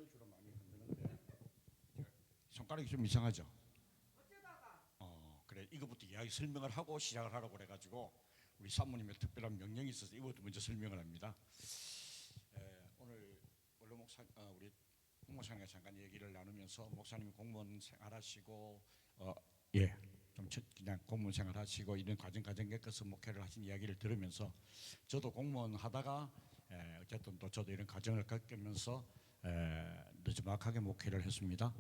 주로 많이 흔드는데 손가락이 좀 이상하죠. 그래 이거부터 이야기 설명을 하고 시작을 하라고 그래가지고 우리 사모님의 특별한 명령이 있어서 이것도 먼저 설명을 합니다. 오늘 원로 목사 우리 목사님과 잠깐 얘기를 나누면서 목사님이 공무원 생활하시고 좀 그냥 공무원 생활하시고 이런 과정 겪어서 목회를 하신 이야기를 들으면서 저도 공무원 하다가 어쨌든 또 저도 이런 과정을 겪으면서 늦지막하게 목회를 했습니다.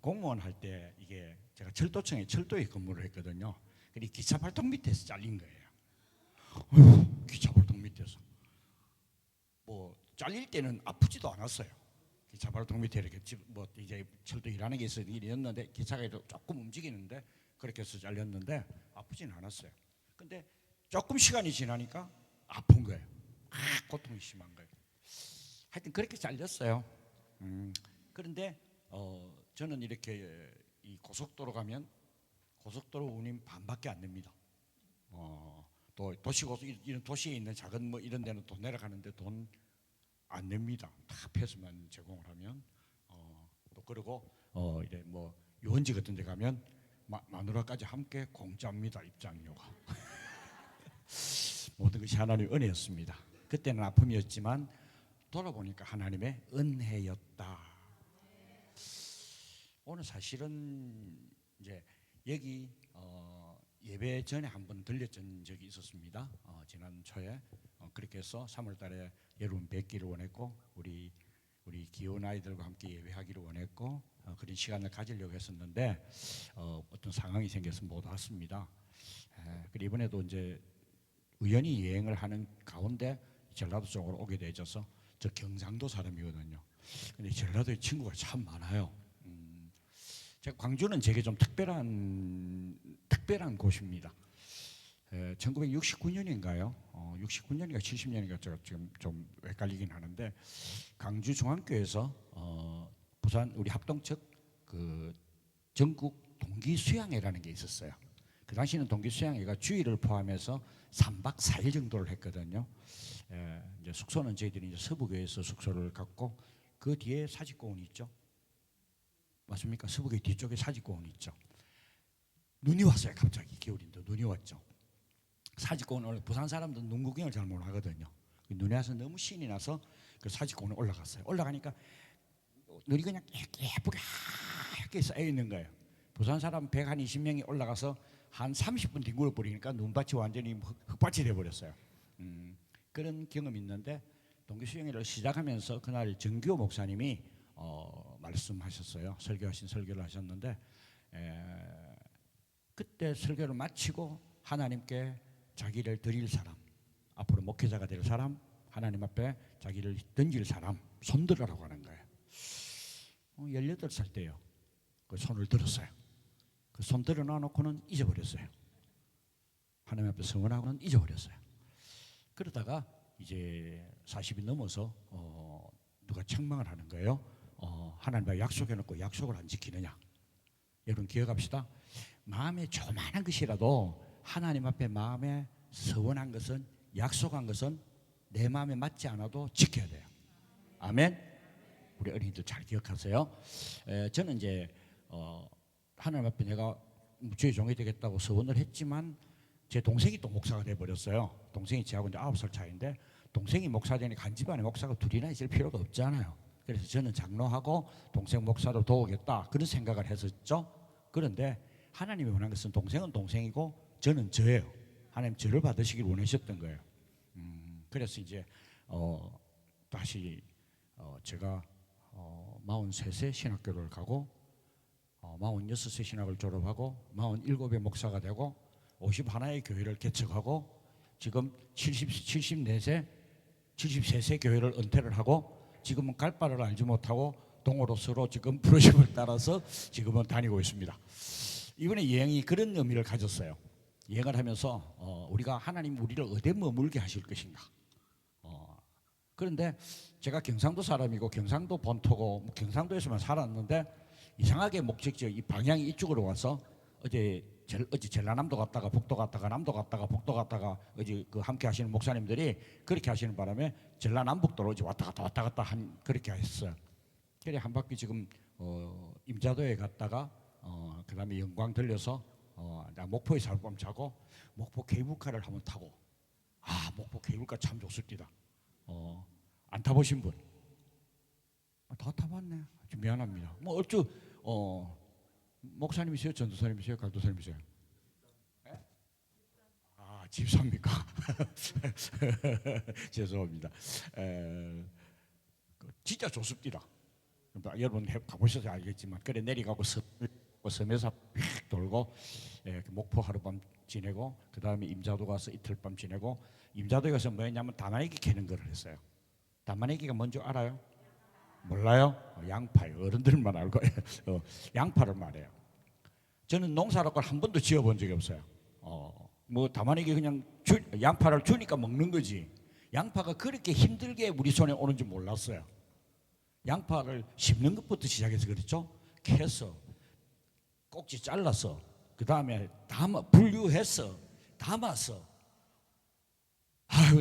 공무원 할 때 이게 제가 철도에 근무를 했거든요. 근데 기차 발통 밑에서 잘린 거예요. 기차 발통 밑에서 뭐 잘릴 때는 아프지도 않았어요. 기차 발통 밑에 이렇게 뭐 이제 철도 일하는 게 있어서 일이었는데 기차가 조금 움직이는데 그렇게 해서 잘렸는데 아프지는 않았어요. 근데 조금 시간이 지나니까 아픈 거예요. 고통이 심한 거예요. 하여튼 그렇게 잘렸어요. 그런데 저는 이렇게 이 고속도로 가면 고속도로 운임 반밖에 안 냅니다. 또 도시고속 이런 도시에 있는 작은 뭐 이런 데는 돈 내려가는데 돈 안 냅니다. 다 패스만 제공을 하면 또 그리고 이래 뭐 유원지 같은 데 가면 마누라까지 함께 공짜입니다. 입장료가. 모든 것이 하나님의 은혜였습니다. 그때는 아픔이었지만 돌아보니까 하나님의 은혜였다. 오늘 사실은 이제 여기 예배 전에 한번 들렸던 적이 있었습니다. 지난 초에 그렇게 해서 3월달에 여러분 뵙기를 원했고 우리 귀여운 아이들과 함께 예배하기를 원했고 그런 시간을 가지려고 했었는데 어떤 상황이 생겨서 못 왔습니다. 그리고 이번에도 이제 우연히 여행을 하는 가운데 전라도 쪽으로 오게 되어서 저 경상도 사람이거든요. 근데 전라도에 친구가 참 많아요. 제가 광주는 제게 좀 특별한 곳입니다. 1969년인가요? 69년인가 70년인가 제가 지금 좀 헷갈리긴 하는데 광주 중앙교에서 부산 우리 합동 측 그 전국 동기 수양회라는 게 있었어요. 그 당시는 동기 수양회가 주일을 포함해서 3박 4일 정도를 했거든요. 이제 숙소는 저희들이 이제 서부교에서 숙소를 갖고 그 뒤에 사직공원이 있죠. 맞습니까? 서부교회 뒤쪽에 사직공원이 있죠. 눈이 왔어요. 갑자기 겨울인데 눈이 왔죠. 사직공원 원래 부산 사람들은 눈 구경을 잘 못 하거든요. 눈이 와서 너무 신이 나서 그 사직공원에 올라갔어요. 올라가니까 눈이 그냥 예쁘게 하얗게 쌓여 있는 거예요. 부산 사람 120명이 올라가서 한 30분 뒹굴어 버리니까 눈밭이 완전히 흙밭이 돼 버렸어요. 그런 경험이 있는데 동기 수양회를 시작하면서 그날 정규 목사님이 말씀하셨어요. 설교를 하셨는데 그때 설교를 마치고 하나님께 자기를 드릴 사람, 앞으로 목회자가 될 사람, 하나님 앞에 자기를 던질 사람 손들으라고 하는 거예요. 18살 때요. 그 손을 들었어요. 그 손 들어 놔놓고는 잊어버렸어요. 하나님 앞에 서원하고는 잊어버렸어요. 그러다가 이제 40이 넘어서 누가 책망을 하는 거예요. 하나님과 약속해놓고 약속을 안 지키느냐. 여러분 기억합시다. 마음에 조그마한 것이라도 하나님 앞에 마음에 서원한 것은 약속한 것은 내 마음에 맞지 않아도 지켜야 돼요. 아멘. 우리 어린이들 잘 기억하세요. 저는 이제 하나님 앞에 내가 주의 종이 되겠다고 서원을 했지만 제 동생이 또 목사가 돼버렸어요. 동생이 저하고 이제 9살 차이인데 동생이 목사 되니까 한 집안에 목사가 둘이나 있을 필요가 없잖아요. 그래서 저는 장로하고 동생 목사로 도우겠다 그런 생각을 했었죠. 그런데 하나님이 원한 것은 동생은 동생이고 저는 저예요. 하나님 저를 받으시길 원하셨던 거예요. 그래서 이제 다시 제가 43세 신학교를 가고 46세 신학을 졸업하고 47의 목사가 되고 51의 교회를 개척하고 지금 73세 교회를 은퇴를 하고 지금은 갈 바를 알지 못하고 동으로서로 지금 프로젝트를 따라서 지금은 다니고 있습니다. 이번에 여행이 그런 의미를 가졌어요. 여행을 하면서 우리가 하나님 우리를 어디에 머물게 하실 것인가. 그런데 제가 경상도 사람이고 경상도 본토고 경상도에서만 살았는데 이상하게 목적지 이 방향이 이쪽으로 와서 어제 전라남도 갔다가 북도 갔다가 남도 갔다가 북도 갔다가 어제 그 함께 하시는 목사님들이 그렇게 하시는 바람에 전라남북도로 이제 왔다 갔다 한 그렇게 했어요. 그래 한 바퀴 지금 임자도에 갔다가 그다음에 영광 들려서 나 목포에 하룻밤 자고 목포 케이블카를 한번 타고 목포 케이블카 참 좋습니다. 안 타보신 분? 다 타봤네. 좀 미안합니다. 뭐 어쭈 목사님이세요? 전도사님이세요? 강도사님이세요? 집사입니까? 죄송합니다. 진짜 좋습니다. 여러분 가보셔서 알겠지만 그래 내려가고 섬에서 휙 돌고 목포 하룻밤 지내고 그 다음에 임자도 가서 이틀밤 지내고 임자도에 가서 뭐였냐면 다마내기 캐는 걸 했어요. 다마내기가 뭔지 알아요? 몰라요? 양파요. 어른들만 알고 양파를 말해요. 저는 농사라고 한 번도 지어본 적이 없어요. 뭐 다마내기 그냥 양파를 주니까 먹는 거지. 양파가 그렇게 힘들게 우리 손에 오는지 몰랐어요. 양파를 심는 것부터 시작해서 그렇죠. 캐서 꼭지 잘라서 그 다음에 분류해서 담아서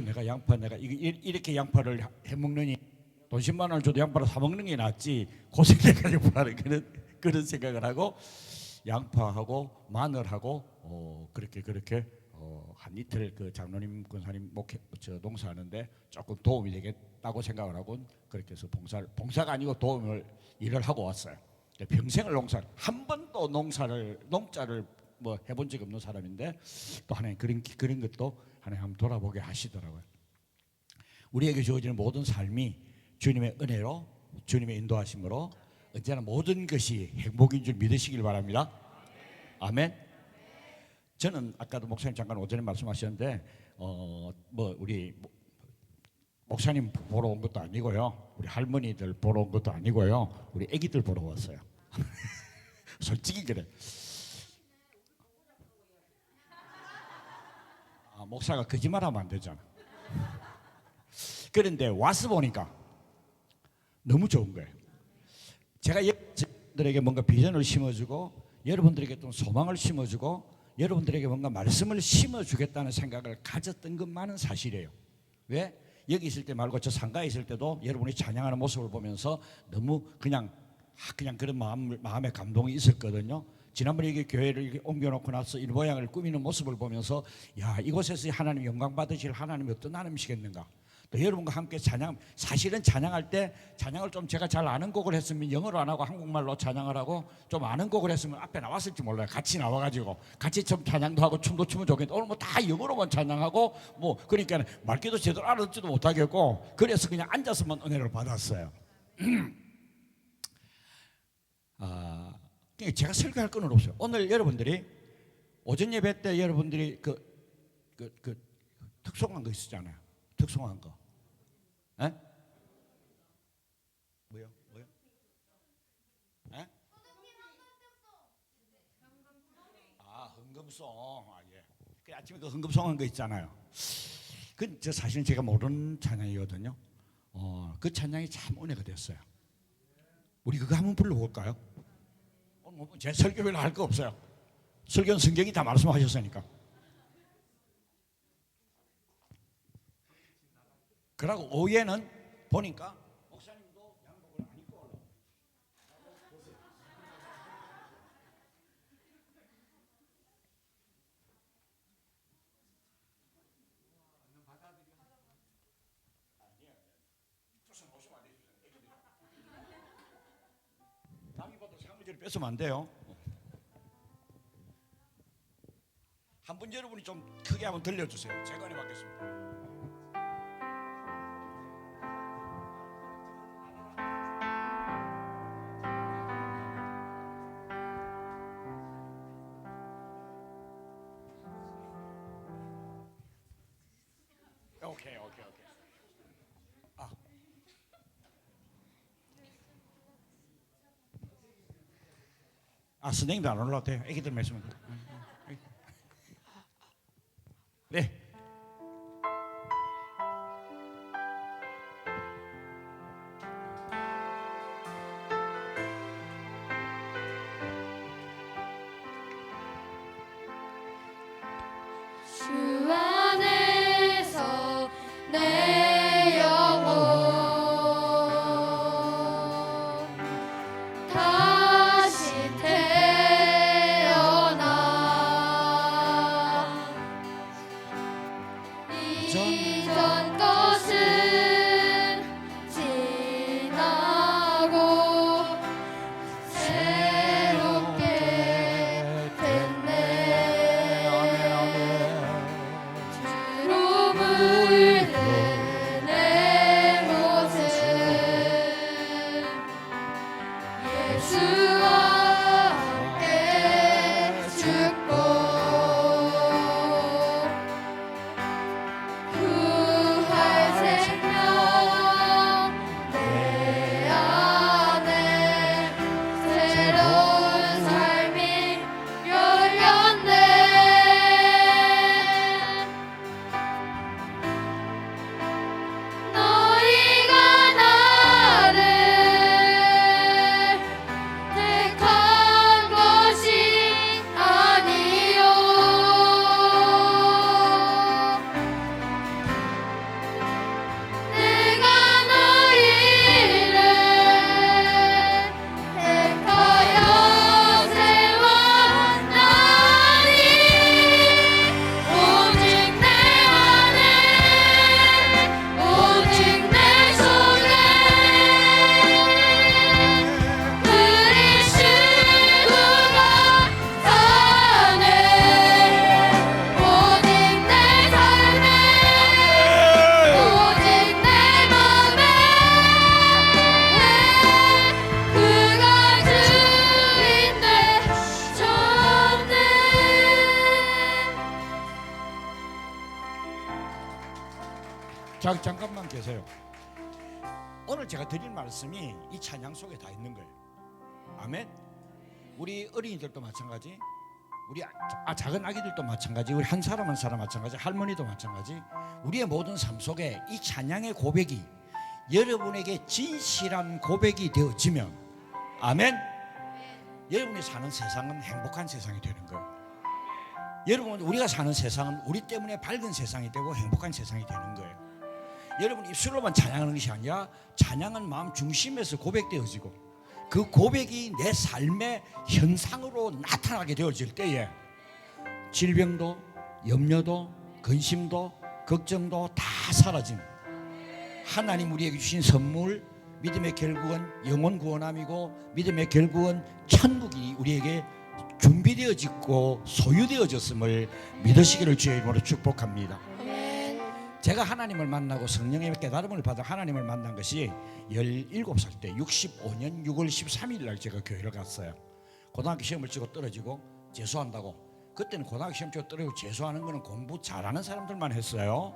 내가 이렇게 양파를 해먹느니 돈 10만 원을 줘도 양파를 사 먹는 게 낫지 고생해가지고 하는 그런 생각을 하고 양파하고 마늘하고 그렇게 한 이틀 그 장로님 권사님 농사하는데 조금 도움이 되겠다고 생각을 하고 그렇게 해서 봉사가 아니고 일을 하고 왔어요. 평생을 한 번도 농자를 뭐 해본 적이 없는 사람인데 또 하나님 그런 것도 하나님 한번 돌아보게 하시더라고요. 우리에게 주어지는 모든 삶이 주님의 은혜로 주님의 인도하심으로 언제나 모든 것이 행복인 줄 믿으시길 바랍니다. 아멘. 저는 아까도 목사님 잠깐 오전에 말씀하셨는데 뭐 우리 목사님 보러 온 것도 아니고요, 우리 할머니들 보러 온 것도 아니고요, 우리 아기들 보러 왔어요. 솔직히 그래. 목사가 거짓말하면 안 되잖아. 그런데 와서 보니까 너무 좋은 거예요. 제가 여러분들에게 뭔가 비전을 심어주고 여러분들에게 또 소망을 심어주고 여러분들에게 뭔가 말씀을 심어주겠다는 생각을 가졌던 것만은 사실이에요. 왜? 여기 있을 때 말고 저 상가에 있을 때도 여러분이 찬양하는 모습을 보면서 너무 그냥 그런 마음에 감동이 있었거든요. 지난번에 이게 교회를 이렇게 옮겨놓고 나서 이 모양을 꾸미는 모습을 보면서 이곳에서 하나님 영광 받으실 하나님이 어떤 하나님이시겠는가. 또 여러분과 함께 사실은 찬양할 때 찬양을 좀 제가 잘 아는 곡을 했으면 영어로 안 하고 한국말로 찬양을 하고 좀 아는 곡을 했으면 앞에 나왔을지 몰라요. 같이 나와가지고 같이 좀 찬양도 하고 춤도 추면 좋겠는데 오늘 뭐 다 영어로만 찬양하고 뭐 그러니까 말귀도 제대로 알아듣지도 못하겠고 그래서 그냥 앉아서만 은혜를 받았어요. 제가 설교할 건 없어요. 오늘 여러분들이 오전 예배 때 여러분들이 그 특송한 거 있었잖아요. 특송한 거. 에? 뭐요? 에? 흥금송. 예. 그 아침에 그 흥금송한 거 있잖아요. 저 사실은 제가 모르는 찬양이거든요. 그 찬양이 참 은혜가 됐어요. 우리 그거 한번 불러볼까요? 제 설교를 할 거 없어요. 설교는 성경이 다 말씀하셨으니까. 그러고 오후에는 보니까 목사님도 양복을 안 입고 올라. 남이봐도 사무실을 뺏으면 안 돼요. 한 분 여러분이 좀 크게 한번 들려주세요. 제가 은혜 받겠습니다. 오케이. 선생님도 안 올라도 돼요. 애기들 말씀은. 네. 주 안에서 내 영혼 예수와 함께 죽고 부활 생명 내 안에 새로운 삶이 열렸네. 너희가 나를 택한 것이 아니요 내가 너희를 택하여 세웠나니 오직 내 안에 오직 내 속에 그리스도가 사네. 오직 내 삶에 오직 내 맘에 그가 주인데 좋네. 잠깐만 계세요. 오늘 제가 드릴 말씀이 이 찬양 속에 다 있는 거예요. 아멘. 우리 어린이들도 마찬가지, 우리 작은 아기들도 마찬가지, 우리 한 사람 한 사람 마찬가지, 할머니도 마찬가지. 우리의 모든 삶 속에 이 찬양의 고백이 여러분에게 진실한 고백이 되어지면, 아멘, 여러분이 사는 세상은 행복한 세상이 되는 거예요. 여러분, 우리가 사는 세상은 우리 때문에 밝은 세상이 되고 행복한 세상이 되는 거예요. 여러분, 입술로만 찬양하는 것이 아니라 찬양은 마음 중심에서 고백되어지고 그 고백이 내 삶의 현상으로 나타나게 되어질 때에 질병도 염려도 근심도 걱정도 다 사라짐. 하나님 우리에게 주신 선물, 믿음의 결국은 영혼 구원함이고 믿음의 결국은 천국이 우리에게 준비되어지고 소유되어졌음을 믿으시기를 주의 이름으로 축복합니다. 제가 하나님을 만나고 성령의 깨달음을 받아 하나님을 만난 것이 17살 때 65년 6월 13일 날 제가 교회를 갔어요. 고등학교 시험을 치고 떨어지고 재수한다고. 그때는 고등학교 시험 치고 떨어지고 재수하는 거는 공부 잘하는 사람들만 했어요.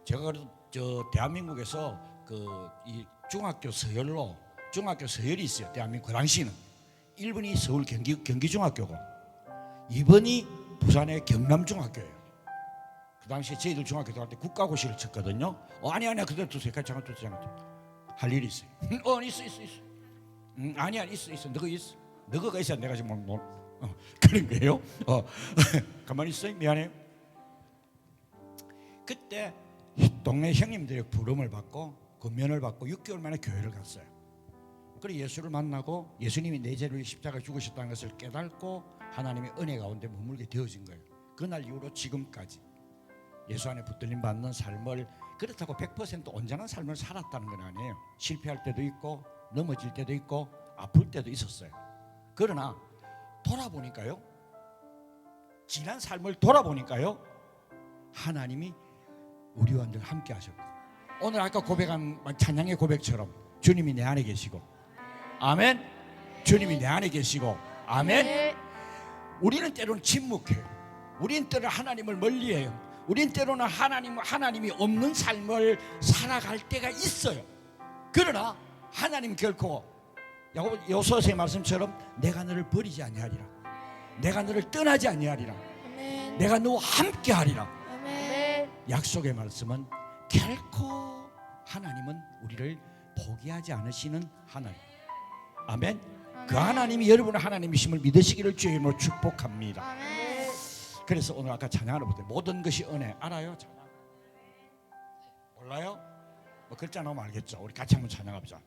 제가 그래도 대한민국에서 이 중학교 서열이 있어요. 대한민국 그 당시는 1번이 서울 경기중학교고 2번이 부산의 경남중학교예요. 그 당시에 저희들 중학교 들어갈 때 국가고시를 쳤거든요. 아니야 그대로 두세요. 잠깐 할 일이 있어요. 있어. 아니야 있어. 너가 있어야 내가 지금 그런 거예요. 가만히 있어요. 미안해요. 그때 동네 형님들의 부름을 받고 권면을 받고 6개월 만에 교회를 갔어요. 그리고 예수를 만나고 예수님이 내 죄를 십자가에 죽으셨다는 것을 깨닫고 하나님의 은혜 가운데 머물게 되어진 거예요. 그날 이후로 지금까지 예수 안에 붙들림 받는 삶을, 그렇다고 100% 온전한 삶을 살았다는 건 아니에요. 실패할 때도 있고 넘어질 때도 있고 아플 때도 있었어요. 그러나 돌아보니까요, 지난 삶을 돌아보니까요, 하나님이 우리와 늘 함께 하셨고, 오늘 아까 고백한 찬양의 고백처럼 주님이 내 안에 계시고, 아멘. 주님이 내 안에 계시고, 아멘. 우리는 때로는 침묵해요. 우리는 때로는 하나님을 멀리해요. 우린 때로는 하나님이 없는 삶을 살아갈 때가 있어요. 그러나 하나님 결코 여호수아서의 말씀처럼 내가 너를 버리지 아니하리라, 내가 너를 떠나지 아니하리라, 내가 너와 함께하리라. 약속의 말씀은 결코 하나님은 우리를 포기하지 않으시는 하나님. 아멘. 그 하나님이 여러분의 하나님이심을 믿으시기를 주의 이름으로 축복합니다. 그래서 오늘 아까 찬양하러 볼 때 모든 것이 은혜 알아요? 찬양 몰라요? 뭐 글자 나오면 알겠죠. 우리 같이 한번 찬양합시다.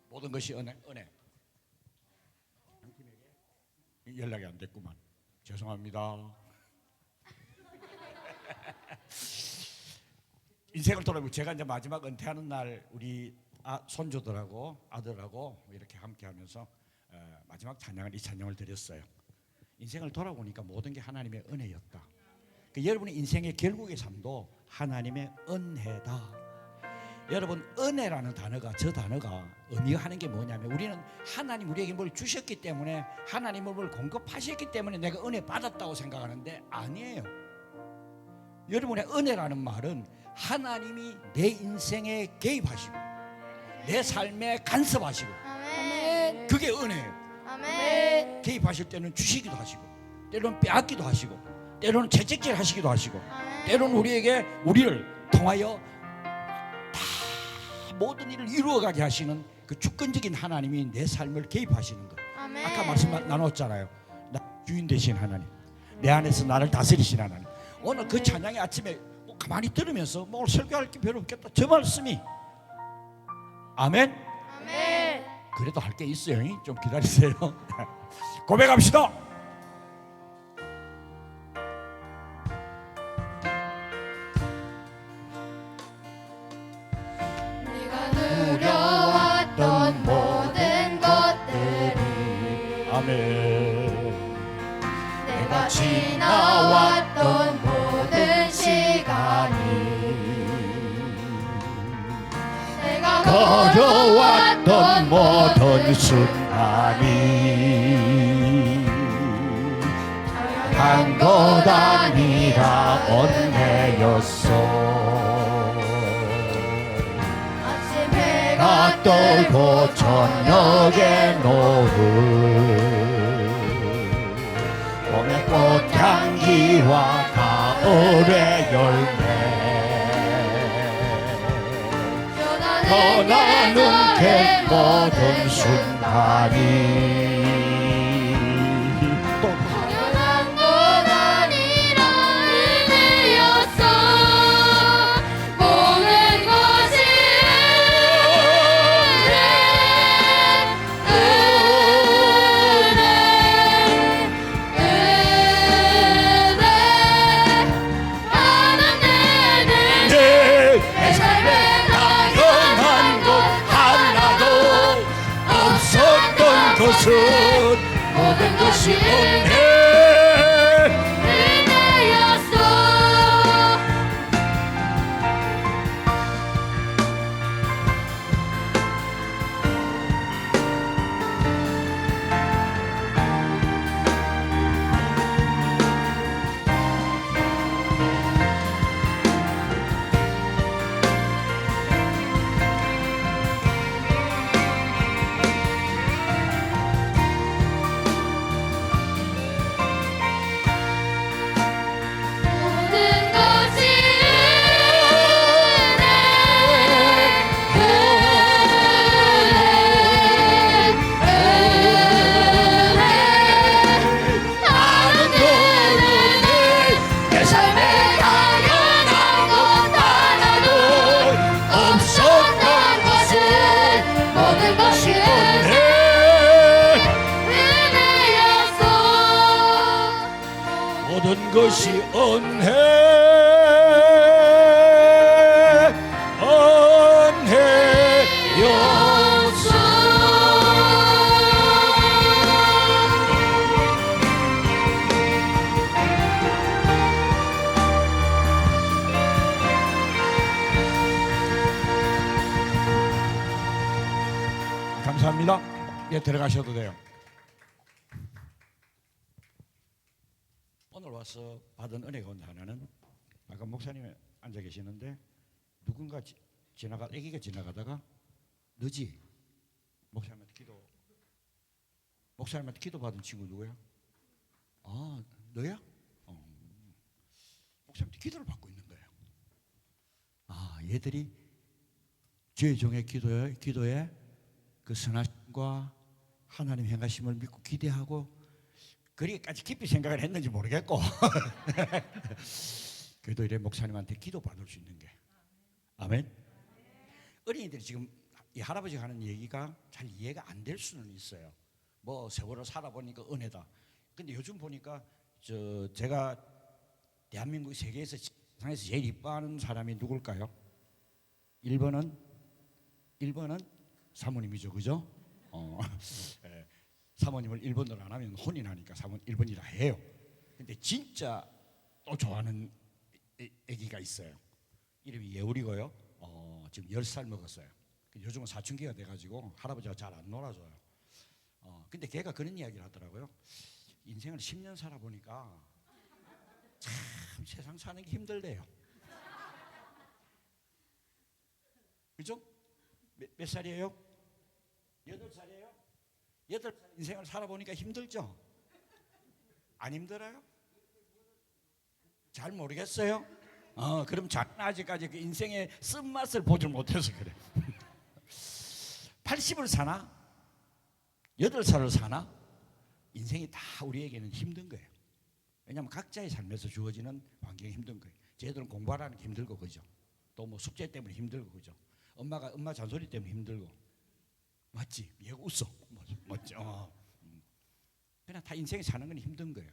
모든 것이 은혜. 연락이 안 됐구만. 죄송합니다. 인생을 돌아보고 제가 이제 마지막 은퇴하는 날 우리 손주들하고 아들하고 이렇게 함께하면서 마지막 찬양을, 이 찬양을 드렸어요. 인생을 돌아보니까 모든 게 하나님의 은혜였다. 여러분의 인생의 결국의 삶도 하나님의 은혜다. 여러분 은혜라는 단어가 저 단어가 의미하는 게 뭐냐면 우리는 하나님 우리에게 뭘 주셨기 때문에 하나님을 뭘 공급하셨기 때문에 내가 은혜 받았다고 생각하는데 아니에요. 여러분의 은혜라는 말은 하나님이 내 인생에 개입하시고 내 삶에 간섭하시고 아멘. 그게 은혜예요. 아멘. 개입하실 때는 주시기도 하시고 때로는 빼앗기도 하시고 때로는 채찍질 하시기도 하시고 아멘. 때로는 우리를 통하여 다 모든 일을 이루어가게 하시는 그 주권적인 하나님이 내 삶을 개입하시는 것. 아멘. 아까 말씀 나눴잖아요. 나 주인 되신 하나님, 내 안에서 나를 다스리신 하나님. 오늘 그 찬양의 아침에 뭐 가만히 들으면서 뭐 오늘 설교할 게 별로 없겠다. 저 말씀이 아멘. 아멘. 그래도 할 게 있어요. 좀 기다리세요. 고백합시다. 네가 누려왔던 모든 것들이 아멘. 내가 지나왔던 모든 시간이 내가 걸어왔던 모든 순간이 한 것 아니라 은혜였어. 아침 해가 가 떠고 저녁에 노을 봄의 꽃향기와 가을의 열매 변하는 게 모든 순간이 또 당연한 건 아니라 은혜였어. 모든 것이 은혜 하나님은 내 삶에 당연한 것 하나도 없었던 것은 모든 것이 은혜. 은혜였어. 모든 것이 내 삶에 당연한 것 하나도 없었던 것은 모든 것이 은혜. 은혜였어. 모든 것이 은혜. 은혜였어. 감사합니다. 예, 들어가셔도 돼요. 오늘 와서 받은 은혜 가운데 하나는 아까 목사님이 앉아 계시는데 누군가 아기가 지나가다가 너지? 목사님한테 기도 받은 친구 누구야? 아, 너야? 목사님한테 기도를 받고 있는 거예요. 아, 얘들이 주의 종의 기도에 그 선하심과 하나님 행하심을 믿고 기대하고 그리까지 깊이 생각을 했는지 모르겠고 그래도 이래 목사님한테 기도 받을 수 있는 게 아멘. 어린이들이 지금 이 할아버지가 하는 얘기가 잘 이해가 안 될 수는 있어요. 뭐 세월을 살아보니까 은혜다. 근데 요즘 보니까 제가 대한민국 세계에서 세상에서 제일 이뻐하는 사람이 누굴까요? 1번은 사모님이죠, 그죠? 예, 사모님을 1번으로 안 하면 혼이 나니까 1번이라 해요. 근데 진짜 또 좋아하는 애기가 있어요. 이름이 예울이고요. 지금 10살 먹었어요. 요즘은 사춘기가 돼가지고 할아버지가 잘 안 놀아줘요. 근데 걔가 그런 이야기를 하더라고요. 인생을 10년 살아보니까 참 세상 사는 게 힘들대요. 그죠? 몇 살이에요? 8살이에요? 8살 인생을 살아보니까 힘들죠? 안 힘들어요? 잘 모르겠어요? 그럼 자기는 아직까지 그 인생의 쓴맛을 보질 못해서 그래. 80을 사나? 8살을 사나? 인생이 다 우리에게는 힘든 거예요. 왜냐하면 각자의 삶에서 주어지는 환경이 힘든 거예요. 쟤들은 공부하라는 게 힘들고 그죠? 또 뭐 숙제 때문에 힘들고 그죠? 엄마 잔소리 때문에 힘들고 맞지? 얘가 웃어. 맞지? 그냥 다 인생에 사는 건 힘든 거예요.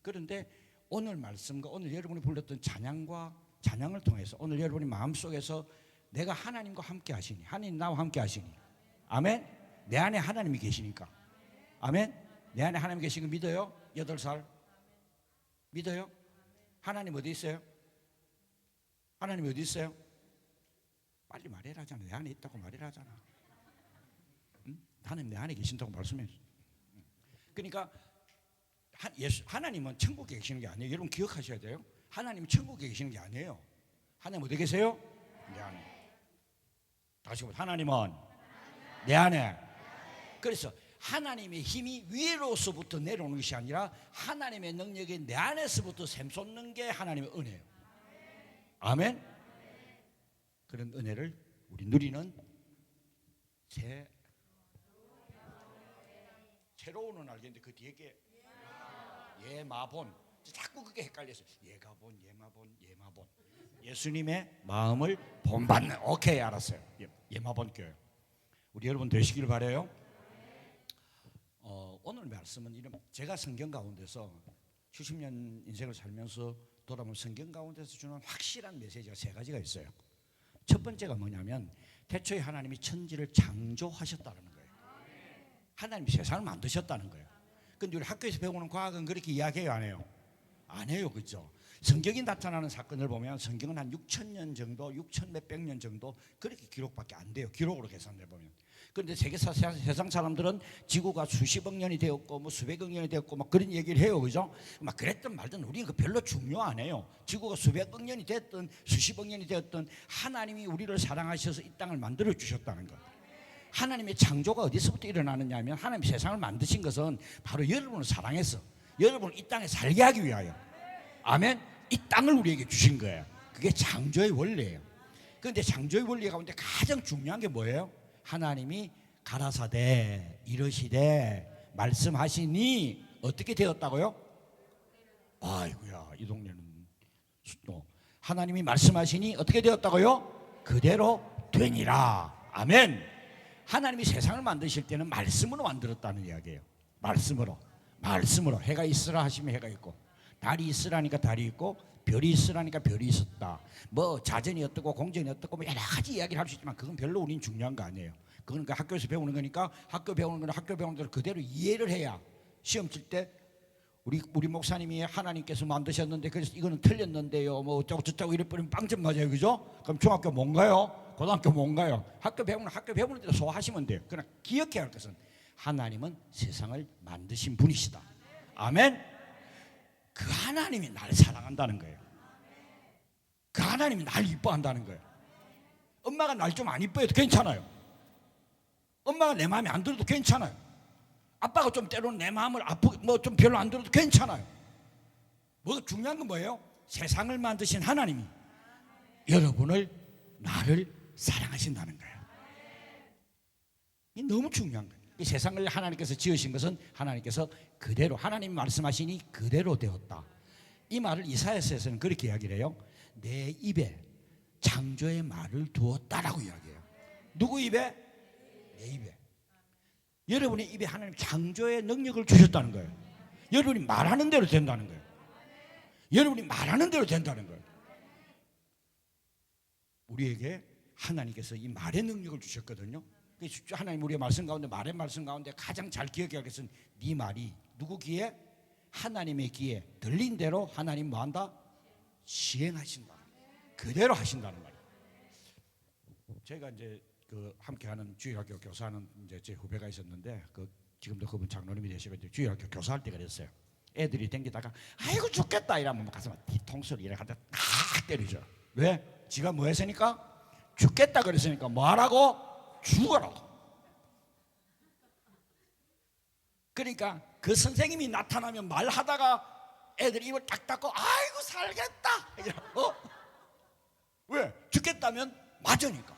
그런데 오늘 말씀과 오늘 여러분이 불렀던 찬양을 통해서 오늘 여러분이 마음속에서 내가 하나님과 함께 하시니, 하나님 나와 함께 하시니, 아멘. 내 안에 하나님이 계시니까, 아멘. 내 안에 하나님 계신 거 믿어요? 8살 믿어요? 하나님 어디 있어요? 하나님 어디 있어요? 빨리 말해라잖아. 내 안에 있다고 말해라잖아. 응? 하나님 내 안에 계신다고 말씀해. 그러니까 하나님은 천국에 계시는 게 아니에요. 여러분 기억하셔야 돼요. 하나님은 천국에 계시는 게 아니에요. 하나님 어디 계세요? 내 안에. 다시 한번 하나님은 내 안에. 그래서 하나님의 힘이 위로서부터 내려오는 것이 아니라 하나님의 능력이 내 안에서부터 샘솟는 게 하나님의 은혜예요. 아멘. 그런 은혜를 우리 누리는 새로운은 알겠는데 그 뒤에 게 예마본. 자꾸 그게 헷갈려서 예가본. 예수님의 마음을 본받는. 오케이, 알았어요. 예마본 교회. 우리 여러분 되시길 바라요. 오늘 말씀은 이런, 제가 성경 가운데서 70년 인생을 살면서 돌아보면 성경 가운데서 주는 확실한 메시지가 3가지가 있어요. 첫 번째가 뭐냐면 태초에 하나님이 천지를 창조하셨다는 거예요. 하나님이 세상을 만드셨다는 거예요. 근데 우리 학교에서 배우는 과학은 그렇게 이야기해요, 안 해요? 안 해요, 그렇죠? 성경이 나타나는 사건을 보면 성경은 한 6,000년 정도, 6,000 몇백 년 정도 그렇게 기록밖에 안 돼요. 기록으로 계산해 보면. 그런데 세상 사람들은 지구가 수십억 년이 되었고 뭐 수백억 년이 되었고 막 그런 얘기를 해요, 그죠? 막 그랬든 말든 우리는 그 별로 중요 안 해요. 지구가 수백억 년이 됐든 수십억 년이 되었든 하나님이 우리를 사랑하셔서 이 땅을 만들어 주셨다는 거. 하나님의 창조가 어디서부터 일어나느냐 하면 하나님이 세상을 만드신 것은 바로 여러분을 사랑해서 여러분을 이 땅에 살게 하기 위하여, 아멘. 이 땅을 우리에게 주신 거예요. 그게 창조의 원리예요. 그런데 창조의 원리 가운데 가장 중요한 게 뭐예요? 하나님이 가라사대 이르시되 말씀하시니 어떻게 되었다고요? 아이고야, 이 동네는 또 하나님이 말씀하시니 어떻게 되었다고요? 그대로 되니라. 아멘. 하나님이 세상을 만드실 때는 말씀으로 만들었다는 이야기예요. 말씀으로 해가 있으라 하시면 해가 있고, 달이 있으라니까 달이 있고, 별이 있으라니까 별이 있었다. 뭐 자전이 어떻고 공전이 어떻고 뭐 여러 가지 이야기를 할 수 있지만 그건 별로 우리는 중요한 거 아니에요. 그건 그 학교에서 배우는 거니까 학교 배우는 거는 학교 배우는 대로 그대로 이해를 해야 시험 칠 때 우리 목사님이 하나님께서 만드셨는데 그래서 이거는 틀렸는데요 뭐 어쩌고 저쩌고 이래 버리면 빵점 맞아요, 그죠? 그럼 중학교 뭔가요? 고등학교 뭔가요? 학교 배우는 대로 소화하시면 돼요. 그러나 기억해야 할 것은 하나님은 세상을 만드신 분이시다. 아멘. 그 하나님이 나를 사랑한다는 거예요. 그 하나님이 나를 이뻐한다는 거예요. 엄마가 날 좀 안 이뻐해도 괜찮아요. 엄마가 내 마음에 안 들어도 괜찮아요. 아빠가 좀 때로는 내 마음을 뭐 좀 별로 안 들어도 괜찮아요. 뭐 중요한 건 뭐예요? 세상을 만드신 하나님이 여러분을, 나를 사랑하신다는 거예요. 이게 너무 중요한 거예요. 이 세상을 하나님께서 지으신 것은 하나님께서 그대로, 하나님이 말씀하시니 그대로 되었다. 이 말을 이사야서에서는 그렇게 이야기를 해요. 내 입에 창조의 말을 두었다라고 이야기해요. 누구 입에? 내 입에. 여러분의 입에 하나님 창조의 능력을 주셨다는 거예요. 여러분이 말하는 대로 된다는 거예요. 여러분이 말하는 대로 된다는 거예요. 우리에게 하나님께서 이 말의 능력을 주셨거든요. 하나님 우리의 말씀 가운데, 말의 말씀 가운데 가장 잘 기억해야 할 것은 네 말이 누구 귀에? 하나님의 귀에 들린 대로 하나님 뭐한다? 시행하신다. 그대로 하신다는 말이에요. 제가 이제 그 함께하는 주일학교 교사하는 이제 제 후배가 있었는데 그 지금도 그분 장로님이 되시고 이제 주일학교 교사할 때 그랬어요. 애들이 댕기다가 아이고 죽겠다 이러면 가서 막 뒤통수를 이래 갖다 탁 때리죠. 왜? 지가 뭐 했으니까? 죽겠다 그랬으니까 뭐 하라고? 죽어라고. 그러니까 그 선생님이 나타나면 말하다가 애들이 입을 딱 닫고 아이고 살겠다 이러고. 왜? 죽겠다면 맞으니까.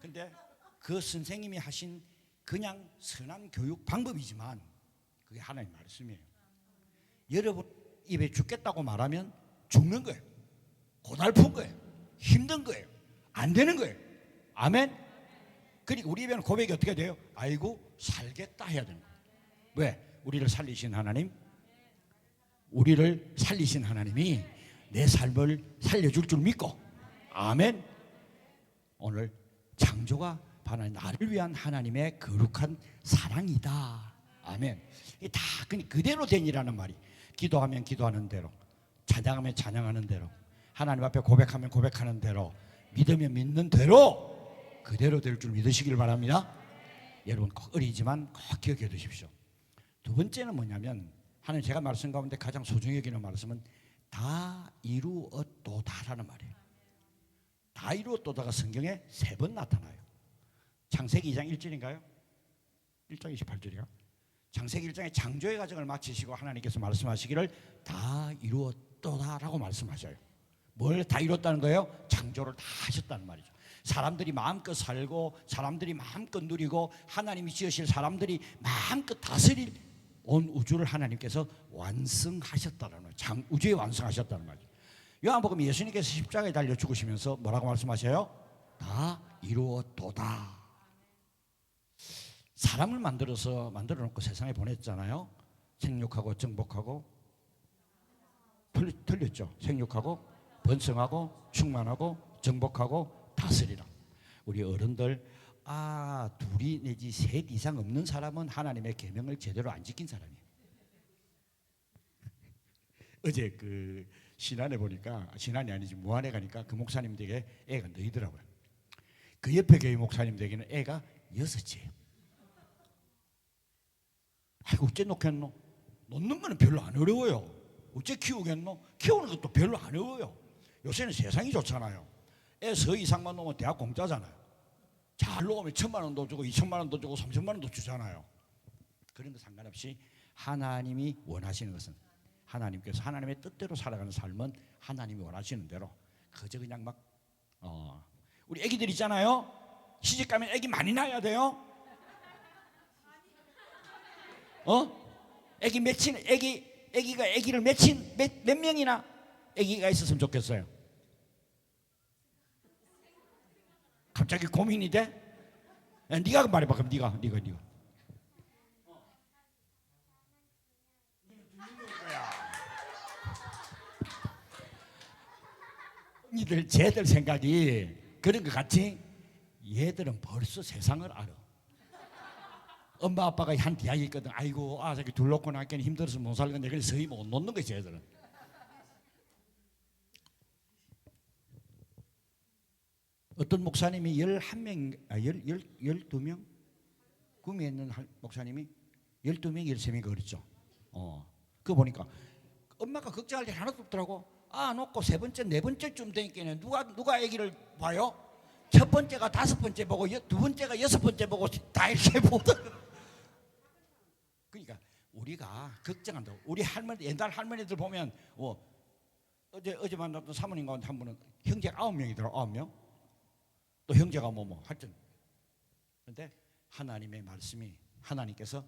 근데 그 선생님이 하신 그냥 선한 교육 방법이지만 그게 하나님 말씀이에요. 여러분 입에 죽겠다고 말하면 죽는 거예요. 고달픈 거예요. 힘든 거예요. 안 되는 거예요. 아멘. 그러니까 우리 입에는 고백이 어떻게 돼요? 아이고 살겠다 해야 되는 거예요. 왜? 우리를 살리신 하나님, 우리를 살리신 하나님이 내 삶을 살려줄 줄 믿고, 아멘. 오늘 창조가 바로 나를 위한 하나님의 거룩한 사랑이다. 아멘. 이게 다 그대로 되니라는 말이. 기도하면 기도하는 대로, 찬양하면 찬양하는 대로, 하나님 앞에 고백하면 고백하는 대로, 믿으면 믿는 대로 그대로 될 줄 믿으시길 바랍니다. 여러분 꼭 어리지만 꼭 기억해 두십시오. 두 번째는 뭐냐면 하나님 제가 말씀 가운데 가장 소중히 여기는 말씀은 다 이루었도다라는 말이에요. 다 이루었도다가 성경에 3번 나타나요. 창세기 2장 1절인가요? 1장 28절이요. 창세기 1장의 창조의 과정을 마치시고 하나님께서 말씀하시기를 다 이루었도다라고 말씀하셔요. 뭘 다 이뤘다는 거예요? 창조를 다 하셨다는 말이죠. 사람들이 마음껏 살고 사람들이 마음껏 누리고 하나님이 지으실 사람들이 마음껏 다스릴 온 우주를 하나님께서 완성하셨다는 거예요. 우주에 완성하셨다는 말이죠. 요한복음 예수님께서 십자가에 달려 죽으시면서 뭐라고 말씀하셔요? 다 이루었도다. 사람을 만들어 놓고 세상에 보냈잖아요. 생육하고 정복하고. 틀렸죠. 생육하고 번성하고 충만하고 정복하고 다스리라. 우리 어른들 둘이 내지 셋 이상 없는 사람은 하나님의 계명을 제대로 안 지킨 사람이에요. 어제 그 신안에 보니까, 신안이 아니지 무안에 가니까 그 목사님 댁에 애가 너희더라고요. 그 옆에 교회 목사님 댁에는 애가 6이에요. 아이고 어째 놓겠노? 놓는 거는 별로 안 어려워요. 어째 키우겠노? 키우는 것도 별로 안 어려워요. 요새는 세상이 좋잖아요. 애 서 이상만 놓으면 대학 공짜잖아요. 잘 놓으면 1,000만 원도 주고 2,000만 원도 주고 30만 원도 주잖아요. 그런 거 상관없이 하나님이 원하시는 것은, 하나님께서 하나님의 뜻대로 살아가는 삶은 하나님이 원하시는 대로 그저 그냥 막 우리 애기들 있잖아요. 시집가면 애기 많이 낳아야 돼요. 애기 애기가 애기를 몇 명이나 애기가 있었으면 좋겠어요. 갑자기 고민이 돼? 네가 말해봐. 그럼 네가. 언니들 쟤들 생각이 그런 것 같지? 얘들은 벌써 세상을 알아. 엄마 아빠가 한 이야기 있거든. 아이고 저기 둘 놓고 낳기는 힘들어서 못 살겠네. 그래서 서희 못 놓는 거지 쟤들은. 어떤 목사님이 11명, 12명? 구미에 있는 목사님이 12명, 13명 그랬죠. 그거 보니까 엄마가 걱정할 일 하나도 없더라고. 놓고 세 번째, 네 번째쯤 되니까 누가 아기를 봐요? 첫 번째가 5번째 보고 두 번째가 6번째 보고 다 이렇게 보더라고. 그러니까 우리가 걱정한다고. 우리 할머니, 옛날 할머니들 보면 어제 만났던 사모님 가운데 한 분은 형제가 9명이더라고. 9명. 또 형제가 하여튼. 그런데 하나님의 말씀이, 하나님께서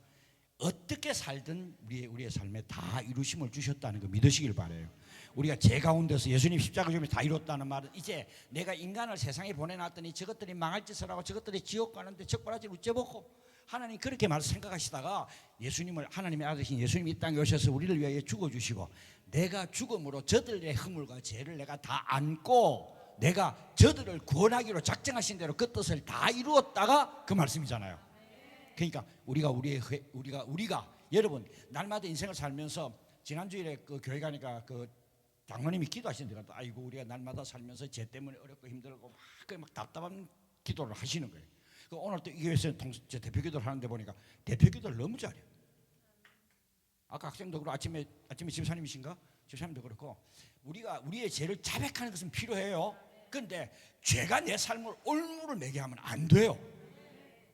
어떻게 살든 우리의 삶에 다 이루심을 주셨다는 거 믿으시길 바라요. 우리가 제 가운데서 예수님 십자가 주면 다 이뤘다는 말은 이제 내가 인간을 세상에 보내놨더니 저것들이 망할 짓을 하고 저것들이 지옥 가는데 적발하지 어째보고, 하나님 그렇게 생각하시다가 예수님을, 하나님의 아들이신 예수님이 이 땅에 오셔서 우리를 위하여 죽어주시고 내가 죽음으로 저들의 허물과 죄를 내가 다 안고 내가 저들을 구원하기로 작정하신 대로 그 뜻을 다 이루었다가 그 말씀이잖아요. 그러니까 우리가 여러분 날마다 인생을 살면서 지난주일에 그 교회 가니까 그 장로님이 기도하시는 데가 아이고 우리가 날마다 살면서 죄 때문에 어렵고 힘들고 막 답답한 기도를 하시는 거예요. 오늘 또 이 교회에서 대표 기도를 하는데 보니까 대표 기도를 너무 잘해요. 아까 학생도 그렇고 아침에 집사님이신가? 집사님도 그렇고 우리의 죄를 자백하는 것은 필요해요. 그런데 죄가 내 삶을 올무를 매게 하면 안 돼요.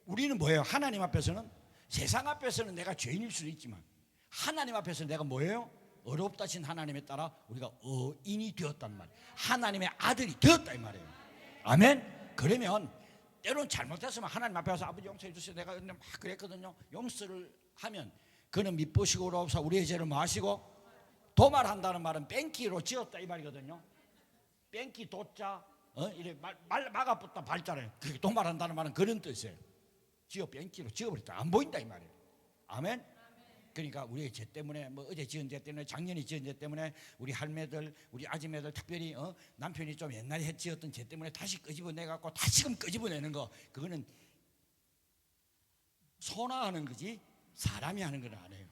우리는 뭐예요? 하나님 앞에서는 세상 앞에서는 내가 죄인일 수도 있지만 하나님 앞에서 내가 뭐예요? 어렵다 하신 하나님에 따라 우리가 어인이 되었단 말이에요. 하나님의 아들이 되었다 이 말이에요. 아멘. 그러면 때로는 잘못했으면 하나님 앞에 와서 아버지 용서해 주세요. 내가 막 그랬거든요. 용서를 하면 그는 미쁘시고 의로우사 우리의 죄를 마시고 도말한다는 말은 뺑기로 지었다 이 말이거든요. 뺑기 도자 이래 막아붙다 발자래. 그게 도말한다는 말은 그런 뜻이에요. 뺑기로 지어버렸다. 안 보인다 이 말이에요. 아멘. 그러니까 우리의 죄 때문에 뭐 어제 지은 죄 때문에 작년에 지은 죄 때문에 우리 할매들 우리 아지매들 특별히 남편이 좀 옛날에 지었던 죄 때문에 다시 끄집어내갖고 다시금 끄집어내는 거 그거는 소나하는 거지 사람이 하는 건 아니에요.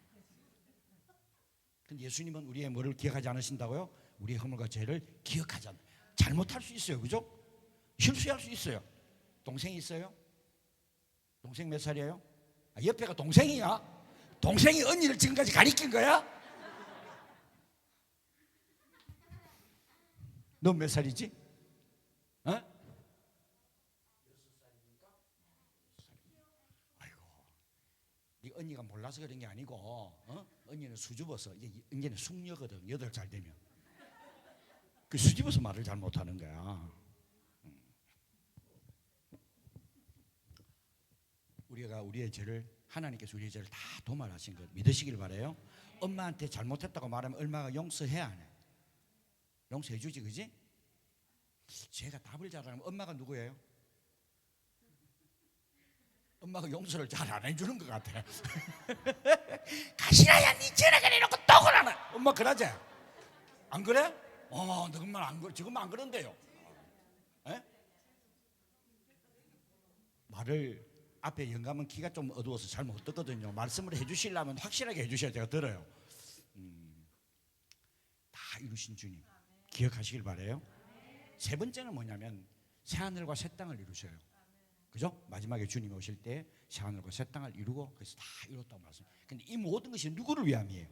근데 예수님은 우리의 뭐를 기억하지 않으신다고요? 우리의 허물과 죄를 기억하지 않아요. 잘못할 수 있어요. 그죠? 실수할 수 있어요. 동생이 있어요? 동생 몇 살이에요? 옆에가 동생이야? 동생이 언니를 지금까지 가리킨 거야? 너 몇 살이지? 아이고, 네 언니가 몰라서 그런 게 아니고 언니는 수줍어서 이제는 숙녀거든. 8살 되면 그 수줍어서 말을 잘 못하는 거야. 우리가 우리의 죄를 하나님께서 우리의 죄를 다 도말하신 것 믿으시길 바라요. 엄마한테 잘못했다고 말하면 얼마가 용서해야 하네. 용서해 주지, 그지? 제가 답을 잘하면 엄마가 누구예요? 엄마가 용서를 잘 안 해주는 것 같아. 가시라야 니 전화가 내놓고 또 그러네. 엄마 그러지? 안 그래? 너만 안 그래. 지금 안 그런데요. 에? 말을 앞에 영감은 키가 좀 어두워서 잘 못 듣거든요. 말씀을 해주시려면 확실하게 해주셔야 제가 들어요. 다 이루신 주님 기억하시길 바라요. 세 번째는 뭐냐면 새하늘과 새 땅을 이루셔요. 그죠? 마지막에 주님이 오실 때 새하늘과 새 땅을 이루고 그래서 다 이뤘다고 말씀. 근데 이 모든 것이 누구를 위함이에요?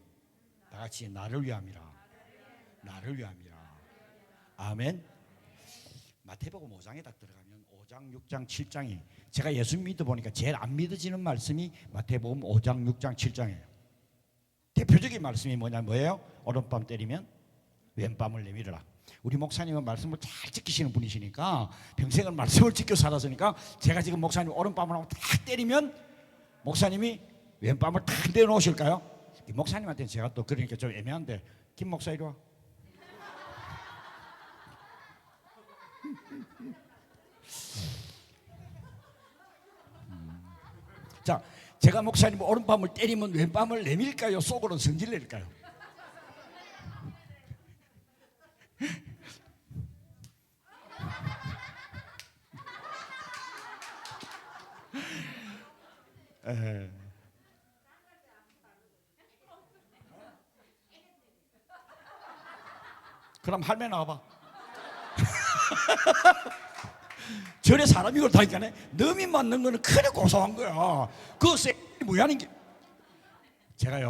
다 같이 나를 위함이라. 나를 위함이라. 아멘. 마태복음 5장에 딱 들어가면 5장, 6장, 7장이 제가 예수 믿어보니까 제일 안 믿어지는 말씀이 마태복음 5장, 6장, 7장이에요. 대표적인 말씀이 뭐예요? 오른밤 때리면 왼밤을 내밀어라. 우리 목사님은 말씀을 잘 지키시는 분이시니까 평생을 말씀을 지켜 살았으니까 제가 지금 목사님 오른밤을 하고 딱 때리면 목사님이 왼밤을 딱 내놓으실까요? 목사님한테는 제가 또 그러니까 좀 애매한데 김 목사 이리 와. 자, 제가 목사님 오른밤을 때리면 왼밤을 내밀까요? 속으로 성질 낼까요? 그럼 할매 나와봐. 절에 사람이 그렇다니까 너미 맞는 거는 크게 고소한 거야. 그것에 무야는 게 제가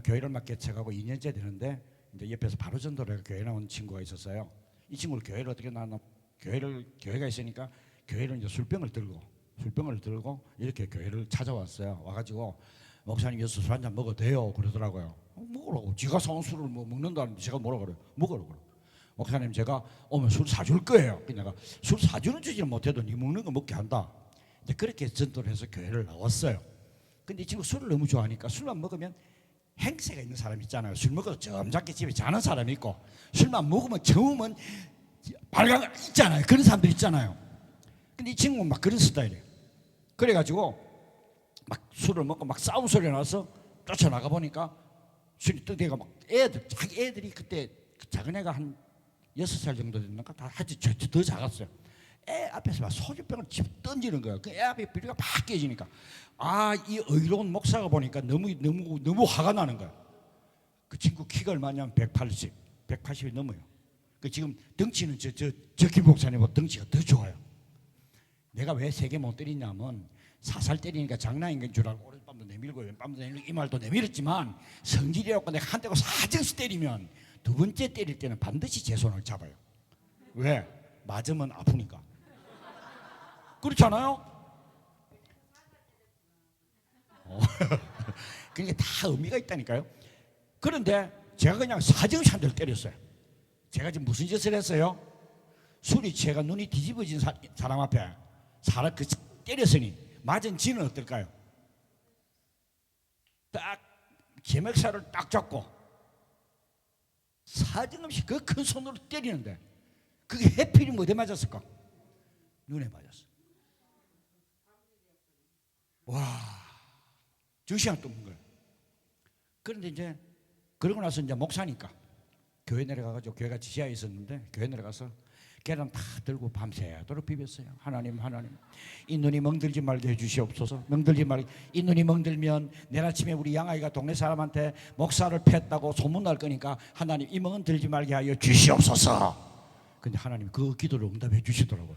교회를 막 개척하고 2년째 되는데 이제 옆에서 바로 전도를 교회 나온 친구가 있었어요. 이 친구를 교회를 어떻게 나왔나? 교회가 있으니까 교회를 이제 술병을 들고 이렇게 교회를 찾아왔어요. 와가지고 목사님 여기서 술 한잔 먹어도 돼요? 그러더라고요. 먹으라고. 지가 사온 술을 뭐 먹는다는데 제가 뭐라 그래요? 먹으라고 그래요. 목사님 제가 오면 술 사줄 거예요. 내가 술 사주는 주지는 못해도 네 먹는 거 먹게 한다. 이제 그렇게 전도를 해서 교회를 나왔어요. 근데 이 친구 술을 너무 좋아하니까 술만 먹으면 행세가 있는 사람 있잖아요. 술 먹어서 점잖게 집에 자는 사람이 있고 술만 먹으면 처음은 발광 있잖아요. 그런 사람들 있잖아요. 근데 이 친구는 막 그런 스타일이에요. 그래가지고 막 술을 먹고 막 싸움 소리 나서 쫓아나가 보니까 술이 뜨대가 막 자기 애들이 그때 작은 애가 한 6살 정도 됐는가 다 아주 더 작았어요. 애 앞에서 막 소주병을 집 던지는 거야. 그 애 앞에 비리가 막 깨지니까 이 의로운 목사가 보니까 너무 화가 나는 거야. 그 친구 키가 얼마냐면 180. 180이 넘어요. 그 지금 덩치는 저 김 목사님보다 덩치가 더 좋아요. 내가 왜 3개 못 때리냐면 사살 때리니까 장난인 줄 알고 오른밤도 내밀고 왼밤도 내밀고 이 말도 내밀었지만 성질이라고 내가 한 대고 사정시 때리면 두 번째 때릴 때는 반드시 제 손을 잡아요. 왜? 맞으면 아프니까. 그렇잖아요? 그러니까 다 의미가 있다니까요. 그런데 제가 그냥 사정시 한 대를 때렸어요. 제가 지금 무슨 짓을 했어요? 술이 취해가 눈이 뒤집어진 사람 앞에 사람 그 때렸으니 맞은 지는 어떨까요? 딱 제맥살을 딱 잡고 사정없이 그 큰 손으로 때리는데 그게 해필이 어디에 맞았을까? 눈에 맞았어. 와, 2시간 동안 거예요. 그런데 이제 그러고 나서 이제 목사니까 교회 내려가가지고 교회가 지하에 있었는데 교회 내려가서 계란 다 들고 밤새도록 비볐어요. 하나님, 하나님, 이 눈이 멍들지 말게 해주시옵소서. 멍들지 말게. 이 눈이 멍들면 내일 아침에 우리 양아이가 동네 사람한테 목사를 팼다고 소문날 거니까 하나님 이 멍은 들지 말게 하여 주시옵소서. 근데 하나님 그 기도를 응답해 주시더라고요.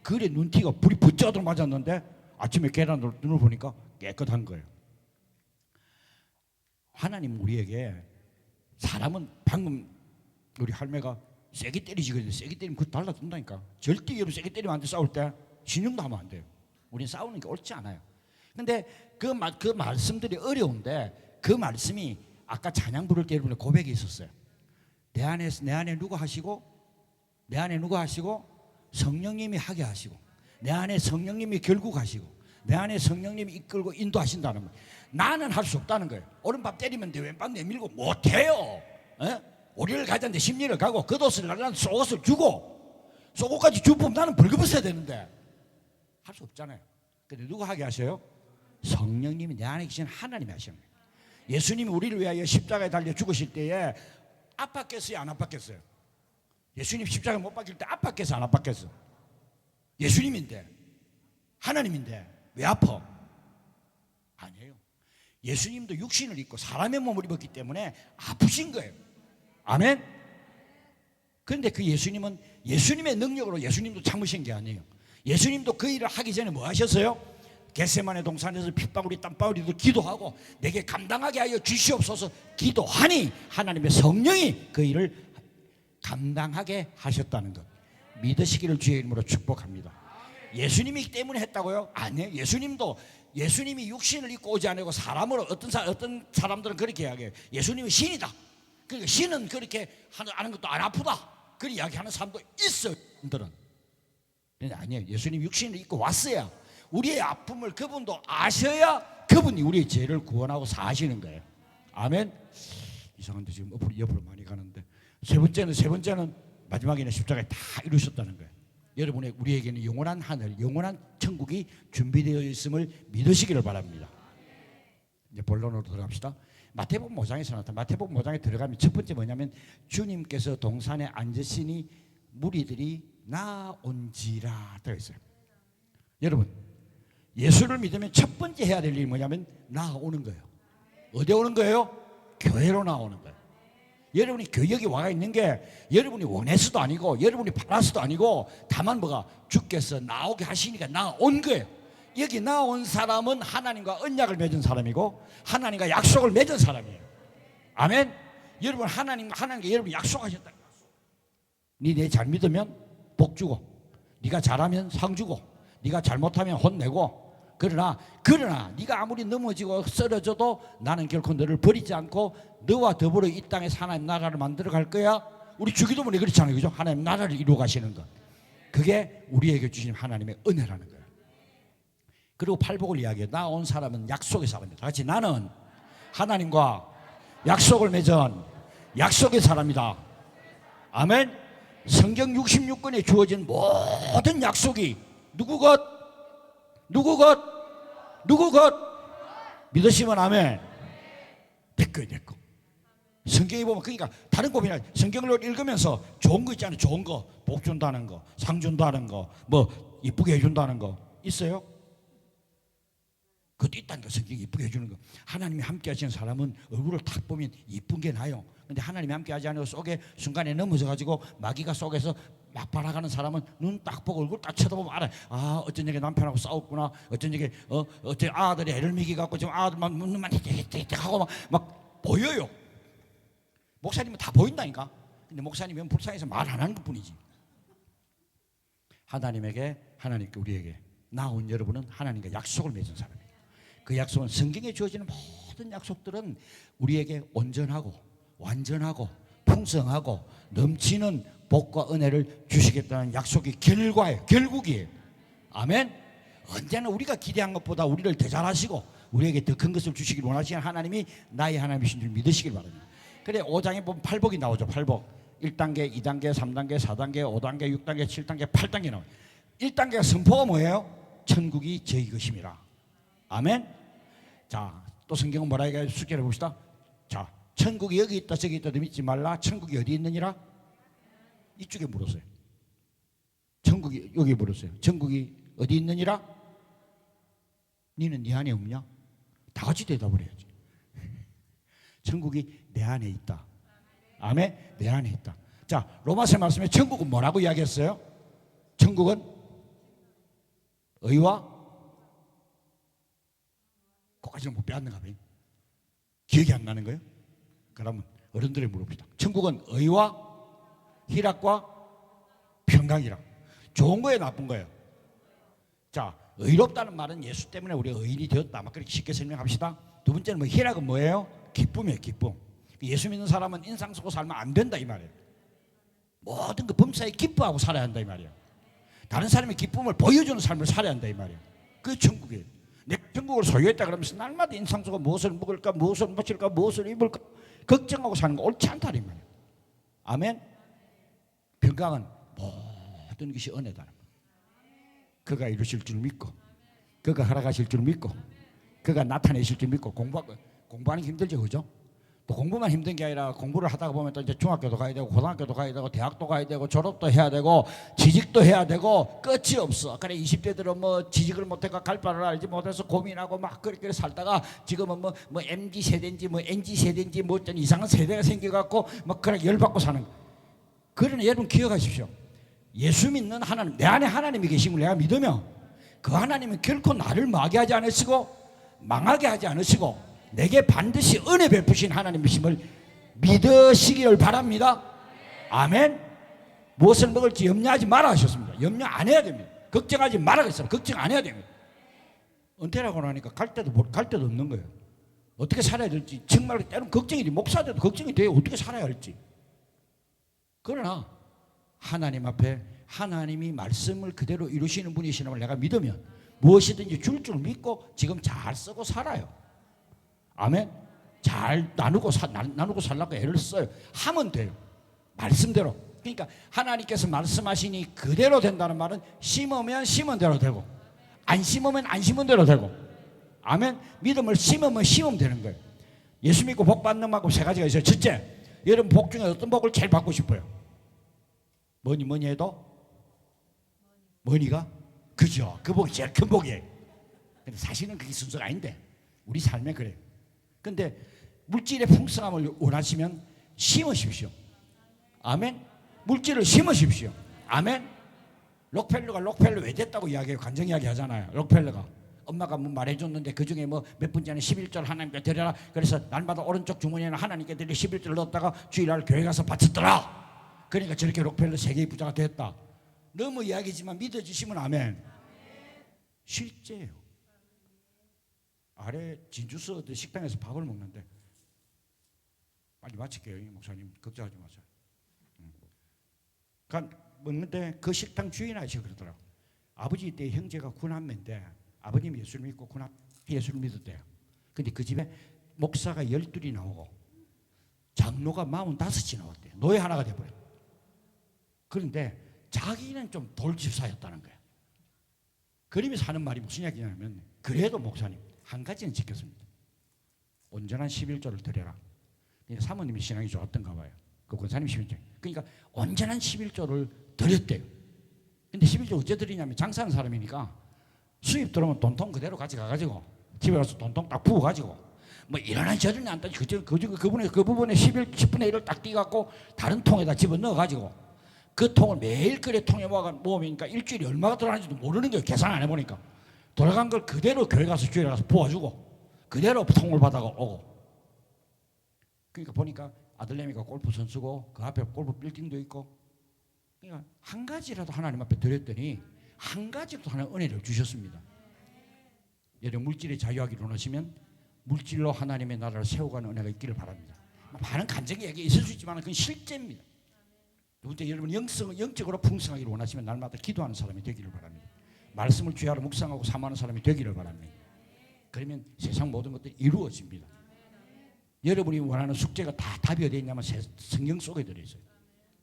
그래 눈티가 불이 붙자도록 맞았는데 아침에 계란으로 눈을 보니까 깨끗한 거예요. 하나님 우리에게 사람은 방금 우리 할매가 세게 때리시거든요. 세게 때리면 그거 달라든다니까. 절대 여러분 세게 때리면 안 돼. 싸울 때 신용도 하면 안 돼요. 우리는 싸우는 게 옳지 않아요. 근데 그 말씀들이 어려운데 그 말씀이 아까 찬양 부를 때 여러분의 고백이 있었어요. 내 안에 누가 하시고 내 안에 누가 하시고 성령님이 하게 하시고 내 안에 성령님이 결국 하시고 내 안에 성령님이 이끌고 인도하신다는 거예요. 나는 할 수 없다는 거예요. 오른밤 때리면 돼 왼밤 내밀고 못해요. 오리를 가자는데 심리를 가고 겉옷을 날라는 속옷을 주고 속옷까지 주면 나는 벌금을 써야 되는데 할 수 없잖아요. 근데 누가 하게 하셔요? 성령님이 내 안에 계신 하나님이 하시는 거예요. 예수님이 우리를 위하여 십자가에 달려 죽으실 때에 아팠겠어요? 안 아팠겠어요? 예수님 십자가에 못 박힐 때 아팠겠어요? 안 아팠겠어요? 예수님인데 하나님인데 왜 아파? 아니에요. 예수님도 육신을 입고 사람의 몸을 입었기 때문에 아프신 거예요. 아멘? 그런데 그 예수님은 예수님의 능력으로 예수님도 참으신 게 아니에요. 예수님도 그 일을 하기 전에 뭐 하셨어요? 겟세마네 동산에서 핏방울이 땀방울이도 기도하고 내게 감당하게 하여 주시옵소서 기도하니 하나님의 성령이 그 일을 감당하게 하셨다는 것 믿으시기를 주의 이름으로 축복합니다. 예수님이 때문에 했다고요? 아니에요. 예수님이 육신을 입고 오지 않고 사람으로 어떤 사람들은 그렇게 이야기해요. 예수님은 신이다. 그러니까 신은 그렇게 하는 것도 안 아프다. 그렇게 이야기하는 사람도 있어요. 들은. 근데 아니에요. 예수님 육신을 입고 왔어야 우리의 아픔을 그분도 아셔야 그분이 우리의 죄를 구원하고 사시는 거예요. 아멘. 이상한데 지금 옆으로 많이 가는데 세 번째는 마지막에는 십자가에 다 이루셨다는 거예요. 여러분의 우리에게는 영원한 하늘, 영원한 천국이 준비되어 있음을 믿으시기를 바랍니다. 이제 본론으로 들어갑시다. 마태복음 5장에서 나타나 마태복음 5장에 들어가면 첫 번째 뭐냐면 주님께서 동산에 앉으시니 무리들이 나온지라 되어 있어요. 여러분 예수를 믿으면 첫 번째 해야 될 일이 뭐냐면 나오는 거예요. 어디 오는 거예요? 교회로 나오는 거예요. 여러분이 교역에 와 있는 게 여러분이 원해서도 아니고 여러분이 바라서도 아니고 다만 뭐가 주께서 나오게 하시니까 나온 거예요. 여기 나온 사람은 하나님과 언약을 맺은 사람이고 하나님과 약속을 맺은 사람이에요. 아멘. 여러분 하나님께 여러분이 약속하셨다. 네 잘 믿으면 복 주고 네가 잘하면 상 주고 네가 잘못하면 혼내고 그러나 네가 아무리 넘어지고 쓰러져도 나는 결코 너를 버리지 않고 너와 더불어 이 땅에 하나님 나라를 만들어 갈 거야. 우리 주기도문에 그렇잖아요. 그죠? 하나님 나라를 이루어 가시는 것. 그게 우리에게 주신 하나님의 은혜라는 거예요. 그리고 팔복을 이야기해요. 나온 사람은 약속의 사람이다. 같이 나는 하나님과 약속을 맺은 약속의 사람이다. 아멘. 성경 66권에 주어진 모든 약속이 누구 것? 믿으시면 아멘. 내 거. 성경에 보면 그러니까 다른 고민은 성경을 읽으면서 좋은 거 있잖아요. 좋은 거, 복 준다는 거, 상 준다는 거, 뭐 이쁘게 해준다는 거 있어요? 그것도 있다는 거. 성경이 이쁘게 해주는 거. 하나님이 함께 하시는 사람은 얼굴을 탁 보면 이쁜 게 나요. 근데 하나님이 함께하지 않으면 속에 순간에 넘어져가지고 마귀가 속에서 막 발아가는 사람은 눈 딱 보고 얼굴 딱 쳐다보면 알아요. 아, 어쩐 적에 남편하고 싸웠구나. 어쩐 적에 어째 아들이 애를 먹이갖고 지금 아들만 눈만 틱틱틱 하고 막 보여요. 목사님은 다 보인다니까. 근데 목사님은 불쌍해서 말 안 하는 것뿐이지. 하나님께 우리에게 나온 여러분은 하나님과 약속을 맺은 사람이에요. 그 약속은 성경에 주어지는 모든 약속들은 우리에게 온전하고 완전하고 풍성하고 넘치는 복과 은혜를 주시겠다는 약속이 결과예요. 결국이에요. 아멘. 언제나 우리가 기대한 것보다 우리를 더 잘하시고 우리에게 더 큰 것을 주시길 원하시는 하나님이 나의 하나님이신 줄 믿으시길 바랍니다. 그래 5장에 보면 팔복이 나오죠. 팔복 1단계, 2단계, 3단계, 4단계, 5단계, 6단계, 7단계, 8단계 나와요. 1단계가 선포가 뭐예요? 천국이 저희 것임이라. 아멘. 자, 또 성경은 뭐라 해가지고 숙제를 봅시다. 자, 천국이 여기 있다 저기 있다 믿지 말라. 천국이 어디 있느니라? 이쪽에 물었어요. 천국이 여기 물었어요. 천국이 어디 있느니라? 니는 네 안에 없냐? 다 같이 대답을 해야지. 천국이 내 안에 있다. 아멘. 내 안에 있다. 자, 로마서 말씀에 천국은 뭐라고 이야기했어요? 천국은 의와 그까지는 못 배웠는가 봐요. 기억이 안 나는 거예요? 그러면 어른들에 물어봅시다. 천국은 의와 희락과 평강이라. 좋은 거예요, 나쁜 거예요? 자, 의롭다는 말은 예수 때문에 우리가 의인이 되었다. 막 그렇게 쉽게 설명합시다. 두 번째는 뭐 희락은 뭐예요? 기쁨이에요, 기쁨. 예수 믿는 사람은 인상 쓰고 살면 안 된다 이 말이에요. 모든 그 범사에 기뻐하고 살아야 한다 이 말이에요. 다른 사람의 기쁨을 보여주는 삶을 살아야 한다 이 말이에요. 그게 천국이에요. 내 천국을 소유했다 그러면서 날마다 인상 쓰고 무엇을 먹을까, 무엇을 마실까, 무엇을 입을까 걱정하고 사는 거 옳지 않다 이 말이에요. 아멘. 평강은 모든 것이 은혜다. 그가 이루실 줄 믿고, 그가 허락하실 줄 믿고, 그가 나타내실 줄 믿고 공부하는 게 힘들죠, 그죠? 또 공부만 힘든 게 아니라 공부를 하다가 보면 또 이제 중학교도 가야 되고 고등학교도 가야 되고 대학도 가야 되고 졸업도 해야 되고 취직도 해야 되고 끝이 없어. 그래 20대들은 뭐 취직을 못해가 갈 바를 알지 못해서 고민하고 막 그렇게 살다가 지금은 뭐 MZ 세대인지 뭐 NG 세대인지 뭐 어떤 이상한 세대가 생겨갖고 막 그래 열받고 사는 거. 그러나 여러분 기억하십시오. 예수 믿는 하나님, 내 안에 하나님이 계신 걸 내가 믿으면 그 하나님은 결코 나를 망하게 하지 않으시고 망하게 하지 않으시고 내게 반드시 은혜 베푸신 하나님이심을 믿으시기를 바랍니다. 아멘. 무엇을 먹을지 염려하지 말아 하셨습니다. 염려 안 해야 됩니다. 걱정하지 말아 했어요. 걱정 안 해야 됩니다. 은퇴라고 하니까 갈 데도 없는 거예요. 어떻게 살아야 될지 정말 때로는 걱정이 돼. 목사들도 걱정이 돼요. 어떻게 살아야 할지. 그러나 하나님 앞에 하나님이 말씀을 그대로 이루시는 분이시는 걸 내가 믿으면 무엇이든지 줄 줄 믿고 지금 잘 쓰고 살아요. 아멘. 잘 나누고 살라고 애를 써요. 하면 돼요. 말씀대로. 그러니까 하나님께서 말씀하시니 그대로 된다는 말은 심으면 심은 대로 되고 안 심으면 안 심은 대로 되고. 아멘. 믿음을 심으면 심으면 되는 거예요. 예수 믿고 복 받는 방법 세 가지가 있어요. 첫째, 여러분 복 중에 어떤 복을 제일 받고 싶어요? 뭐니 해도 뭐니가? 그죠. 그 복이 제일 큰 복이에요. 근데 사실은 그게 순서가 아닌데 우리 삶에 그래요. 근데 물질의 풍성함을 원하시면 심으십시오. 아멘. 물질을 심으십시오. 아멘. 록펠러가 록펠러 왜 됐다고 이야기해요. 간증 이야기 하잖아요. 록펠러가 엄마가 뭐 말해줬는데 그중에 뭐 몇 번째는 11절 하나님께 드려라. 그래서 날마다 오른쪽 주머니에는 하나님께 드릴 11절 넣었다가 주일날 교회 가서 바쳤더라. 그러니까 저렇게 록펠러 세계의 부자가 됐다. 너무 이야기지만 믿어주시면 아멘. 실제예요. 아래 진주서 식당에서 밥을 먹는데 빨리 마칠게요. 목사님 걱정하지 마세요. 그러니까 먹는데 그 식당 주인 아저씨가 그러더라고. 아버지 때 형제가 군함매인데 아버님이 예수를 믿고 군함 예수를 믿었대요. 근데 그 집에 목사가 12이 나오고 장로가 45이 나왔대요. 노예 하나가 돼버려. 그런데 자기는 좀 돌집사였다는 거야. 그러면서 하는 말이 무슨 이야기냐면 그래도 목사님 한 가지는 지켰습니다. 온전한 11조를 드려라. 사모님이 신앙이 좋았던가 봐요. 그 권사님 11조. 그러니까 온전한 11조를 드렸대요. 근데 11조 어째 드리냐면 장사하는 사람이니까 수입 들어오면 돈통 그대로 가져가가지고 집에 가서 돈통 딱 부어가지고 뭐 일어나니 저러니 안 따지. 그 부분에 10분의 1을 딱 띄갖고 다른 통에다 집어넣어가지고 그 통을 매일 끓여 통에 모으니까 일주일에 얼마가 들어가는지도 모르는 거예요. 계산 안 해보니까. 돌아간 걸 그대로 교회 가서 주일에 가서 부어주고 그대로 통을 받아오고. 그러니까 보니까 아들내미가 골프 선수고 그 앞에 골프 빌딩도 있고, 그러니까 한 가지라도 하나님 앞에 드렸더니 한 가지라도 하나님 은혜를 주셨습니다. 여러분 물질에 자유하기를 원하시면 물질로 하나님의 나라를 세워가는 은혜가 있기를 바랍니다. 많은 감정이 얘기 있을 수 있지만 그건 실제입니다. 두 번째, 여러분 영적으로 풍성하기를 원하시면 날마다 기도하는 사람이 되기를 바랍니다. 말씀을 주야로 묵상하고 사모하는 사람이 되기를 바랍니다. 그러면 세상 모든 것들이 이루어집니다. 여러분이 원하는 숙제가 다 답이 어디에 있냐면 성경 속에 들어있어요.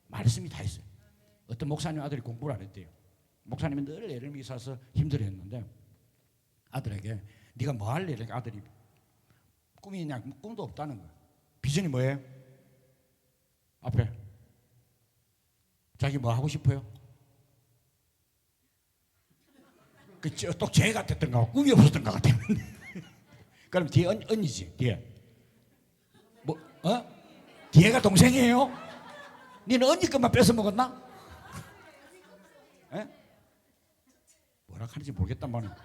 말씀이 다 있어요. 어떤 목사님 아들이 공부를 안 했대요. 목사님이 늘 애를 미사서 힘들어했는데 아들에게 네가 뭐 할래? 이렇게 아들이 꿈이 그냥 꿈도 없다는 거야. 비전이 뭐예요? 앞에 자기 뭐 하고 싶어요? 또 쟤 같았던가 꿈이 없었던 것 같아. 그럼 뒤에 언니지. 뒤에 뭐 뒤에가 동생이에요? 니는 언니 것만 뺏어 먹었나? 에? 뭐라 하는지 모르겠단 말이야.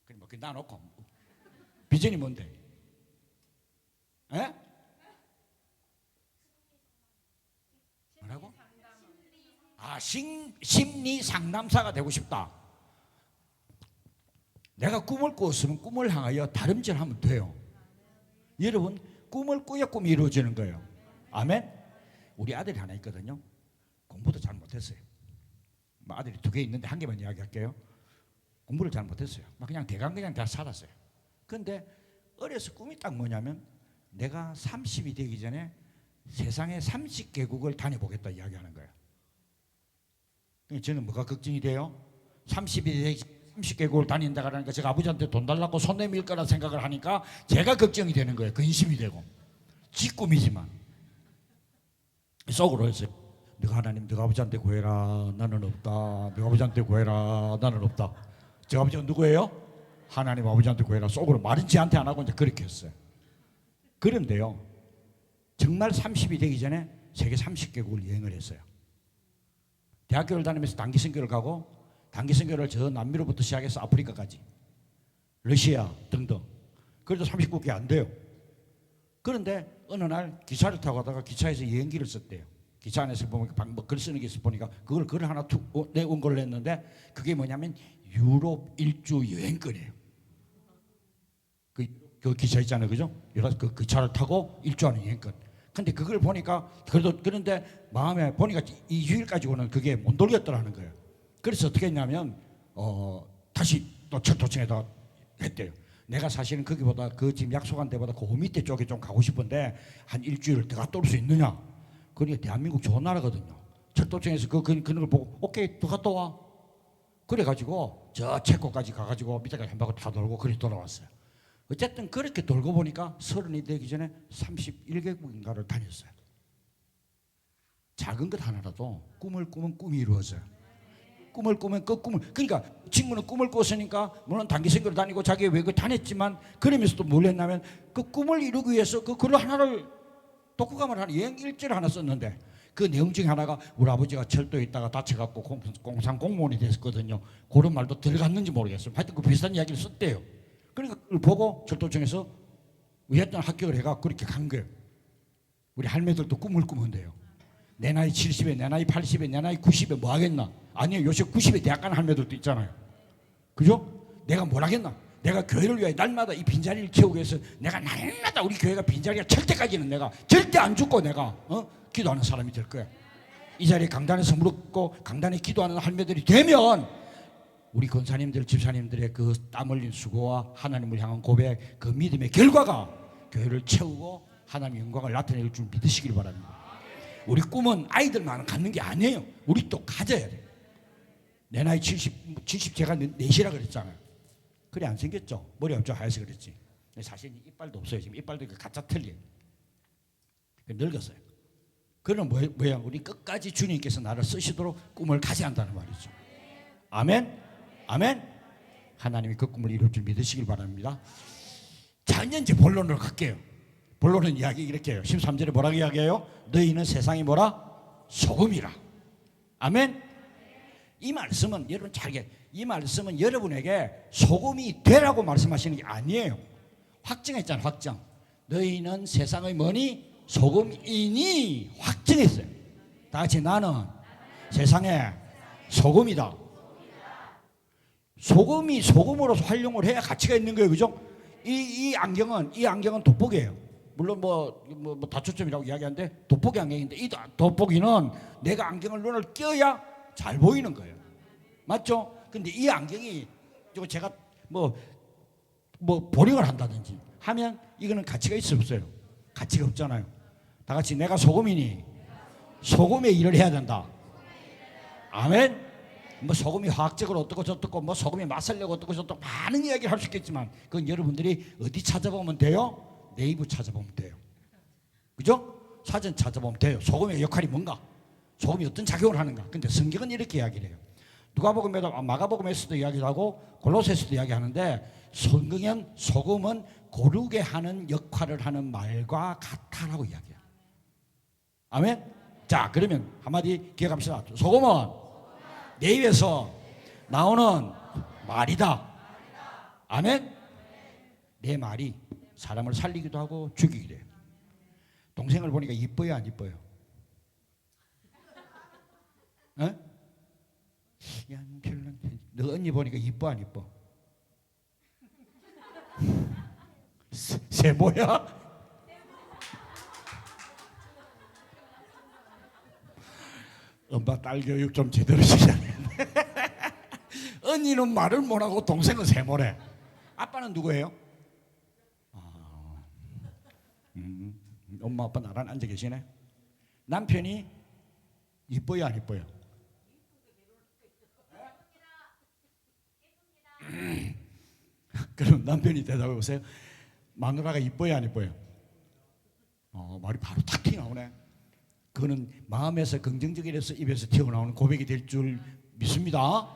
그럼 뭐 놔놓고 비전이 뭔데? 에? 뭐라고? 심리 상담사가 되고 싶다. 내가 꿈을 꾸었으면 꿈을 향하여 다름질하면 돼요. 여러분 꿈을 꾸야 꿈이 이루어지는 거예요. 아멘. 우리 아들이 하나 있거든요. 공부도 잘 못했어요. 아들이 2개 있는데 한 개만 이야기할게요. 공부를 잘 못했어요. 그냥 대강 그냥 다 살았어요. 그런데 어려서 꿈이 딱 뭐냐면 내가 30이 되기 전에 세상의 30개국을 다녀보겠다 이야기하는 거예요. 저는 뭐가 걱정이 돼요? 30개국을 다닌다 그러니까 제가 아버지한테 돈 달라고 손 내밀 거라 생각을 하니까 제가 걱정이 되는 거예요. 근심이 되고. 지 꿈이지만 속으로 했어요. 너가 하나님 너가 아버지한테 구해라. 나는 없다. 너가 아버지한테 구해라. 나는 없다. 저 아버지가 누구예요? 하나님 아버지한테 구해라. 속으로 말은 지한테 안 하고 이제 그렇게 했어요. 그런데요 정말 30이 되기 전에 세계 30개국을 여행을 했어요. 대학교를 다니면서 단기 선교를 가고 단기 선교를 저 남미로부터 시작해서 아프리카까지 러시아 등등. 그래도 30국이 안 돼요. 그런데 어느 날 기차를 타고 가다가 기차에서 여행기를 썼대요. 기차 안에서 보면 글 쓰는 게 있어 보니까 그걸 글을 하나 내온 걸 냈는데 그게 뭐냐면 유럽 일주 여행권이에요. 그 기차 있잖아요, 그죠? 그 기차를 타고 일주하는 여행권. 근데 그걸 보니까 그런데 마음에 보니까 2주일까지 오는 그게 못 돌겠더라는 거예요. 그래서 어떻게 했냐면 다시 또 철도청에다 했대요. 내가 사실은 거기보다 그 지금 약속한 데보다 그 밑에 쪽에 좀 가고 싶은데 한 일주일을 더 갔다 올 수 있느냐? 그러니까 대한민국 좋은 나라거든요. 철도청에서 그런 걸 보고 오케이 더 갔다 와. 그래가지고 저 체코까지 가가지고 밑에까지 한 바퀴 다 돌고 그리 돌아왔어요. 어쨌든 그렇게 돌고 보니까 30이 되기 전에 31개국인가를 다녔어요. 작은 것 하나라도 꿈을 꾸면 꿈이 이루어져요. 꿈을 꾸면 그 꿈을, 그러니까 친구는 꿈을 꿨으니까 물론 단기 선교를 다니고 자기 외국에 다녔지만 그러면서도 뭘 했냐면 그 꿈을 이루기 위해서 그 글 하나를 독후감을 하나 여행 일지를 하나 썼는데 그 내용 중에 하나가 우리 아버지가 철도에 있다가 다쳐갖고 공상 공무원이 됐었거든요. 그런 말도 들어갔는지 모르겠어요. 하여튼 그 비슷한 이야기를 썼대요. 그러니까 그걸 보고 철도청에서 어떤 합격을 해가 그렇게 간 거예요. 우리 할매들도 꿈을 꾸면 돼요. 내 나이 70에 내 나이 80에 내 나이 90에 뭐 하겠나? 아니요, 요새 90에 대학 가는 할매들도 있잖아요. 그죠? 내가 뭘 하겠나? 내가 교회를 위해 날마다 이 빈자리를 채우기 위해서 내가 날마다 우리 교회가 빈자리가 찰 때까지는 내가 절대 안 죽고 내가 기도하는 사람이 될 거야. 이 자리에 강단에서 무릎 강단에 기도하는 할매들이 되면 우리 권사님들 집사님들의 그 땀 흘린 수고와 하나님을 향한 고백, 그 믿음의 결과가 교회를 채우고 하나님의 영광을 나타낼 줄 믿으시길 바랍니다. 우리 꿈은 아이들만 갖는 게 아니에요. 우리 또 가져야 돼요. 내 나이 70 제가 4시라 그랬잖아요. 그래 안 생겼죠. 머리 엄청 하얘서 그랬지. 근데 사실 이빨도 없어요. 지금 이빨도 가짜 틀려요. 늙었어요. 그는 뭐야? 우리 끝까지 주님께서 나를 쓰시도록 꿈을 가져야 한다는 말이죠. 아멘? 아멘? 하나님이 그 꿈을 이룰 줄 믿으시길 바랍니다. 자, 이제 본론으로 갈게요. 본론은 이야기 이렇게 해요. 13절에 뭐라고 이야기해요? 너희는 세상이 뭐라? 소금이라. 아멘? 이 말씀은 여러분 잘게, 이 말씀은 여러분에게 소금이 되라고 말씀하시는 게 아니에요. 확정했잖아, 확정. 너희는 세상의 뭐니? 소금이니 확정했어요. 다 같이 나는 세상의 소금이다. 소금이 소금으로서 활용을 해야 가치가 있는 거예요, 그죠? 이 안경은 돋보기예요. 물론 뭐 다초점이라고 이야기하는데 돋보기 안경인데 이 돋보기는 내가 안경을 눈을 껴야 잘 보이는 거예요. 맞죠? 근데 이 안경이 제가 뭐 보링을 한다든지 하면 이거는 가치가 있어 없어요? 가치가 없잖아요. 다 같이 내가 소금이니 소금의 일을 해야 된다. 아멘. 뭐 소금이 화학적으로 어떻고 저떻고 뭐 소금이 맛살려고 어떻고 저떻고 많은 이야기를 할 수 있겠지만 그건 여러분들이 어디 찾아보면 돼요? 네이버 찾아보면 돼요. 그죠? 사전 찾아보면 돼요. 소금의 역할이 뭔가, 소금이 어떤 작용을 하는가. 근데 성경은 이렇게 이야기를 해요. 누가복음에도 마가복음에서도 이야기하고 골로새서도 이야기하는데 성경은 소금은 고르게 하는 역할을 하는 말과 같다라고 이야기해요. 아멘. 자, 그러면 한마디 기억합시다. 소금은 내 입에서 나오는 말이다. 아멘. 내 말이 사람을 살리기도 하고 죽이기도 해요. 동생을 보니까 이뻐요, 안 이뻐요? 어? 야, 별로. 너 언니 보니까 이뻐, 안 이뻐? 세모야? 엄마 딸 교육 좀 제대로 시작했네. 언니는 말을 못하고 동생은 세모래. 아빠는 누구예요? 엄마 아빠 나랑 앉아 계시네. 남편이 이뻐요, 안 이뻐요? 그럼 남편이 대답해 보세요. 마누라가 이뻐요, 안 이뻐요? 말이 바로 탁 튀어나오네. 그거는 마음에서 긍정적이라서 입에서 튀어나오는 고백이 될 줄 믿습니다.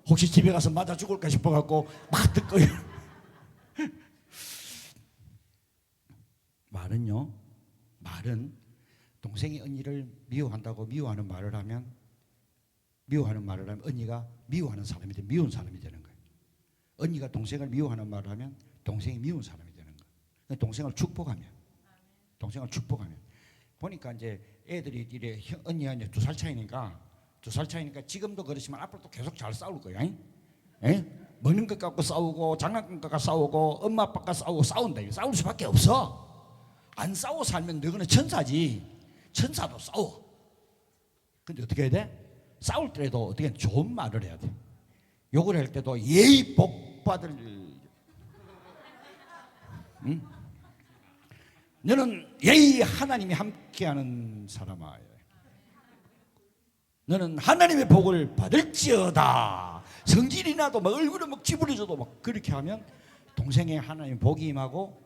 혹시 집에 가서 맞아 죽을까 싶어갖고 막 듣고. 말은 동생이 언니를 미워한다고 미워하는 말을 하면 언니가 미워하는 사람이 되는, 미운 사람이 되는 거예요. 언니가 동생을 미워하는 말을 하면 동생이 미운 사람이 되는 거예요. 동생을 축복하면 보니까 이제 애들이 이래 언니가 이제 2살 차이니까 지금도 그렇지만 앞으로도 계속 잘 싸울 거야. 먹는 것 갖고 싸우고 장난감 갖고 싸우고 엄마 아빠가 싸운다. 싸울 수밖에 없어. 안 싸워 살면 너희는 천사지. 천사도 싸워. 근데 어떻게 해야 돼? 싸울 때도 어떻게 좋은 말을 해야 돼. 욕을 할 때도 예의 복 받을. 응? 너는 예의 하나님이 함께하는 사람아. 너는 하나님의 복을 받을지어다. 성질이 나도 막 얼굴에 막 찌푸려져도 막 그렇게 하면 동생의 하나님 복이 임하고.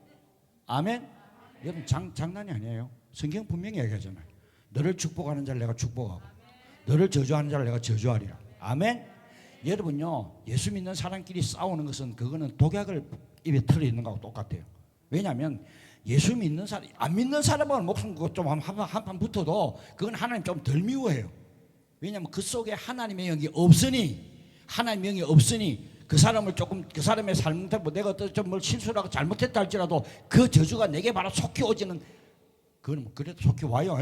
아멘. 여러분 장난이 아니에요. 성경 분명히 얘기하잖아요. 너를 축복하는 자를 내가 축복하고 너를 저주하는 자를 내가 저주하리라. 아멘. 여러분요, 예수 믿는 사람끼리 싸우는 것은 그거는 독약을 입에 틀어 있는 거하고 똑같아요. 왜냐하면 예수 믿는 사람, 안 믿는 사람은 목숨 좀 한판 붙어도 그건 하나님 좀 덜 미워해요. 왜냐하면 그 속에 하나님의 영이 없으니 그 사람을 조금, 그 사람의 삶, 내가 좀 뭘 실수라고 잘못했다 할지라도 그 저주가 내게 바로 속히 오지는, 그건 그래도 속히 와요.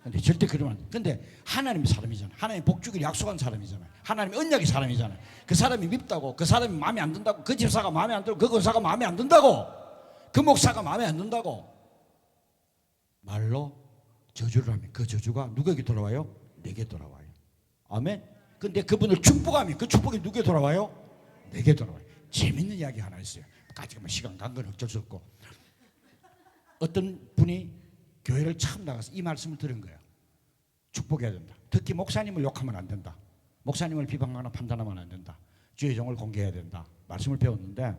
근데 절대 그러면 안 돼. 근데 하나님의 사람이잖아. 하나님 복 주기를 약속한 사람이잖아. 하나님 언약의 사람이잖아. 그 사람이 밉다고, 그 사람이 마음에 안 든다고, 그 집사가 마음에 안 들고, 그 권사가 마음에 안 든다고, 그 목사가 마음에 안 든다고 말로 저주를 하면 그 저주가 누구에게 돌아와요? 내게 돌아와요. 아멘. 근데 그분을 축복하면 그 축복이 누구에게 돌아와요? 내게 돌아와요. 재밌는 이야기 하나 있어요. 까지만 시간 간 건 어쩔 수 없고, 어떤 분이 교회를 처음 나가서 이 말씀을 들은 거예요. 축복해야 된다. 특히 목사님을 욕하면 안 된다. 목사님을 비방하거나 판단하면 안 된다. 주의 종을 공개해야 된다. 말씀을 배웠는데,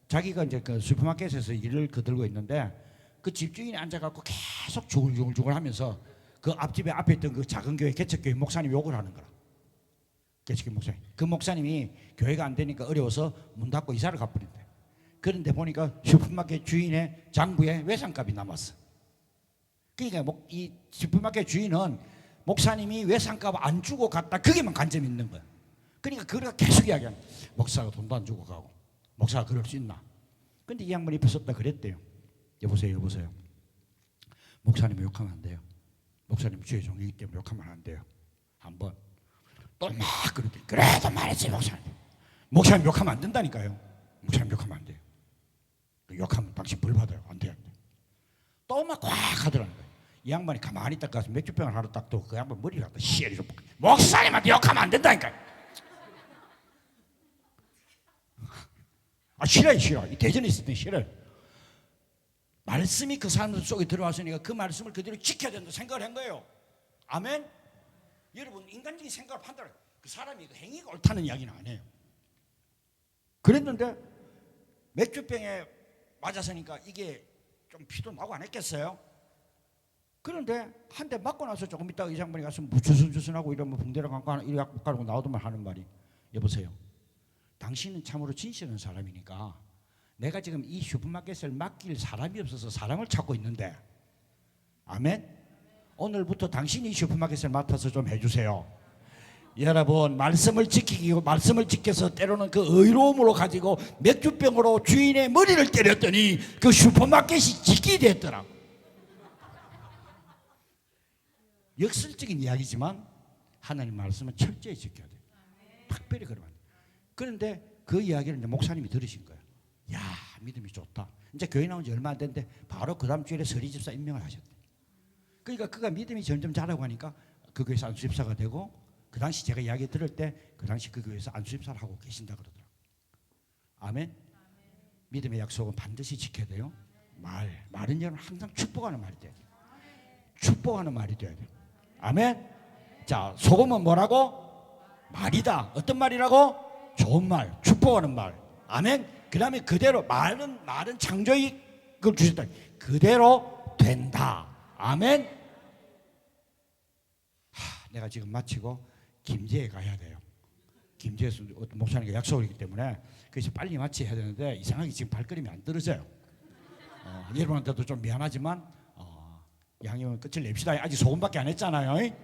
자기가 이제 그 슈퍼마켓에서 일을 거들고 있는데 그 집주인이 앉아갖고 계속 죽을죽을 하면서 그 앞집에 앞에 있던 그 작은 교회 개척교회 목사님 욕을 하는 거라. 개척교회 목사님. 그 목사님이 교회가 안 되니까 어려워서 문 닫고 이사를 가버린대. 그런데 보니까 슈퍼마켓 주인의 장부에 외상값이 남았어. 그러니까 이 슈퍼마켓 주인은 목사님이 외상값 안 주고 갔다, 그게만 관점이 있는 거야. 그러니까 그가 계속 이야기하는 거야. 목사가 돈도 안 주고 가고 목사가 그럴 수 있나. 근데 이 양반이 벌써부터 그랬대요. 여보세요. 목사님 욕하면 안 돼요. 목사님 주의 종이기 때문에 욕하면 안 돼요. 한번 또 막 그러더니 그래도 말했지 목사님. 목사님 욕하면 안 된다니까요. 목사님 욕하면 안 돼요. 욕하면 당신 벌 받아요. 안 돼요. 또 막 꽉 하더라는 거예요. 이 양반이 가만히 딱 가서 맥주병을 하러 딱 또 그 양반 머리를 갖다 시애리 좀 목사님한테 욕하면 안 된다니까요. 아 싫어요. 이 대전에 있을 때 싫어요. 말씀이 그 사람들 속에 들어왔으니까 그 말씀을 그대로 지켜야 된다 생각을 한 거예요. 아멘. 여러분 인간적인 생각을 판단해. 그 사람이 그 행위가 옳다는 이야기는 아니에요. 그랬는데 맥주병에 맞았으니까 이게 좀 피도 나고 안 했겠어요? 그런데 한 대 맞고 나서 조금 있다가 이 장본이 가서 주순주순하고 이러면 붕대를 감고 이리 가고 나오더만 하는 말이, 여보세요. 당신은 참으로 진실한 사람이니까 내가 지금 이 슈퍼마켓을 맡길 사람이 없어서 사람을 찾고 있는데, 아멘? 오늘부터 당신이 이 슈퍼마켓을 맡아서 좀 해주세요. 여러분 말씀을 지키고 말씀을 지켜서 때로는 그 의로움으로 가지고 맥주병으로 주인의 머리를 때렸더니 그 슈퍼마켓이 지키게 됐더라. 역설적인 이야기지만 하나님 말씀은 철저히 지켜야 돼요. 특별히 그러면. 그런데 그 이야기를 이제 목사님이 들으신 거예요. 야, 믿음이 좋다. 이제 교회 나온 지 얼마 안 됐는데 바로 그 다음 주일에 서리집사 임명을 하셨대. 그러니까 그가 믿음이 점점 자라고 하니까 그 교회에서 안수집사가 되고, 그 당시 제가 이야기 들을 때 그 당시 그 교회에서 안수집사를 하고 계신다 그러더라고요. 아멘. 믿음의 약속은 반드시 지켜야 돼요. 말은 여러분 항상 축복하는 말이 돼야 돼요. 축복하는 말이 돼야 돼요. 아멘. 자, 소금은 뭐라고? 말이다. 어떤 말이라고? 좋은 말, 축복하는 말. 아멘. 그 다음에 그대로 말은 창조의 그걸 주셨다. 그대로 된다. 아멘. 내가 지금 마치고 김제에 가야 돼요. 김제에서 어떤 목사님과 약속을 했기 때문에 그래서 빨리 마치해야 되는데 이상하게 지금 발걸음이 안 떨어져요. 여러분한테도 좀 미안하지만 양념은 끝을 냅시다. 아직 소금밖에 안 했잖아요.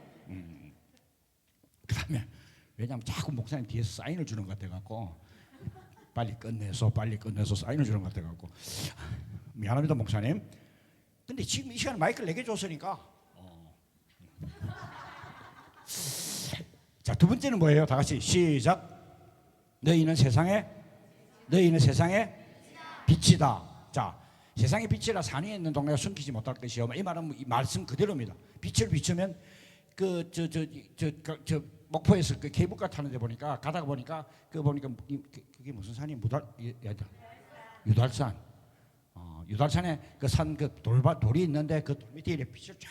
그 다음에 왜냐하면 자꾸 목사님 뒤에서 사인을 주는 것 같아갖고 빨리 끝내서 사인을 주는 것 같아갖고 미안합니다 목사님. 근데 지금 이 시간에 마이크를 내게 줬으니까 자, 두 번째는 뭐예요? 다 같이 시작. 너희는 세상에 빛이다. 자, 세상의 빛이라 산 위에 있는 동네가 숨기지 못할 것이요. 이 말은 이 말씀 그대로입니다. 빛을 비추면 저 목포에서 그 케이블카 타는데 보니까 가다가 보니까 그게 무슨 산이 유달산. 유달산에 그 산 돌이 있는데 그 밑에 빛을 쫙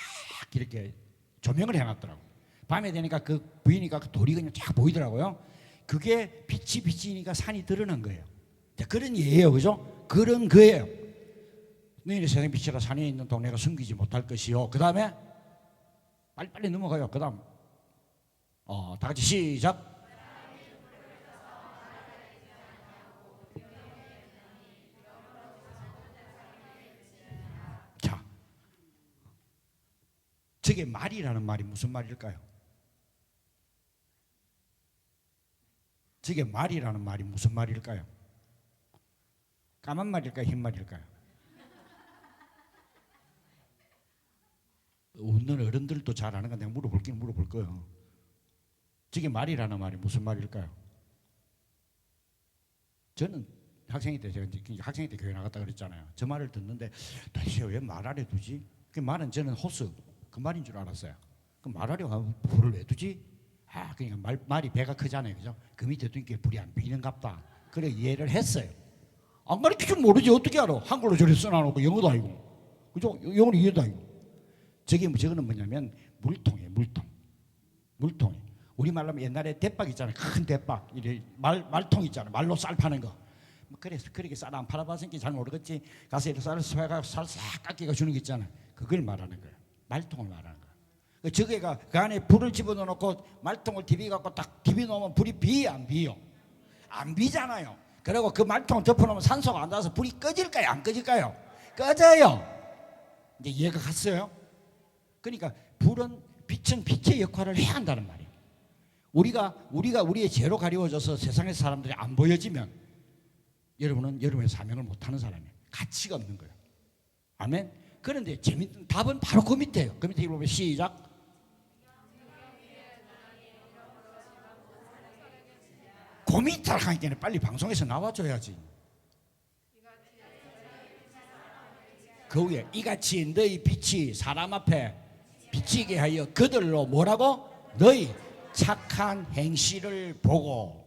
이렇게 조명을 해놨더라고. 밤에 되니까 그 보이니까 그 돌이 그냥 쫙 보이더라고요. 그게 빛이니까 산이 드러난 거예요. 자, 그런 예예요, 그죠? 그런 거예요. 너희는 세상 빛이라 산에 있는 동네가 숨기지 못할 것이요. 그 다음에 빨리 넘어가요. 그 다음 다 같이 시작. 자, 저게 말이라는 말이 무슨 말일까요? 저게 말이라는 말이 무슨 말일까요? 까만 말일까요? 흰 말일까요? 웃는 어른들도 잘 아는 건 내가 물어볼 거예요. 저게 말이라는 말이 무슨 말일까요? 저는 학생일 때 학생일 때 교회 나갔다 그랬잖아요. 저 말을 듣는데 도대체 왜 말 아래 두지? 그 말은 저는 호스 그 말인 줄 알았어요. 그 말 아래 불을 왜 두지? 그러니까 말이 배가 크잖아요, 그죠? 그 밑에 두니까 불이 안 비는갑다. 그래 이해를 했어요. 안 가르치면 모르지 어떻게 알아? 한글로 저리 써놔놓고 영어도 아니고, 그죠? 영어는 이해도 아니고. 저거는 뭐냐면 물통이에요. 물통. 우리 말로 하면 옛날에 대박 있잖아요. 큰 대박. 말통 있잖아요. 말로 쌀 파는 거. 뭐 그래서 그렇게 쌀 안 팔아봤으니까 잘 모르겠지. 가서 이렇게 쌀싹 깎기가 주는 게 있잖아. 그걸 말하는 거예요. 말통을 말하는 거예요. 그 저게가 그 안에 불을 집어넣고 말통을 디비갖고 딱 디비놓으면 불이 비요 안 비요? 안 비잖아요. 그리고 그 말통을 덮어놓으면 산소가 안 닿아서 불이 꺼질까요 안 꺼질까요? 꺼져요. 이제 이해가 갔어요? 그러니까 불은 빛은 빛의 역할을 해야 한다는 말이에요. 우리가 우리의 죄로 가리워져서 세상의 사람들이 안 보여지면 여러분은 여러분의 사명을 못하는 사람이에요. 가치가 없는 거예요. 아멘. 그런데 재밌는 답은 바로 그 밑에요. 그 밑에 보면 시작. 그 밑에 하기 전에 빨리 방송에서 나와줘야지. 그 위에 이같이 너희 빛이 사람 앞에 비치게 하여 그들로 뭐라고? 너희 착한 행실을 보고.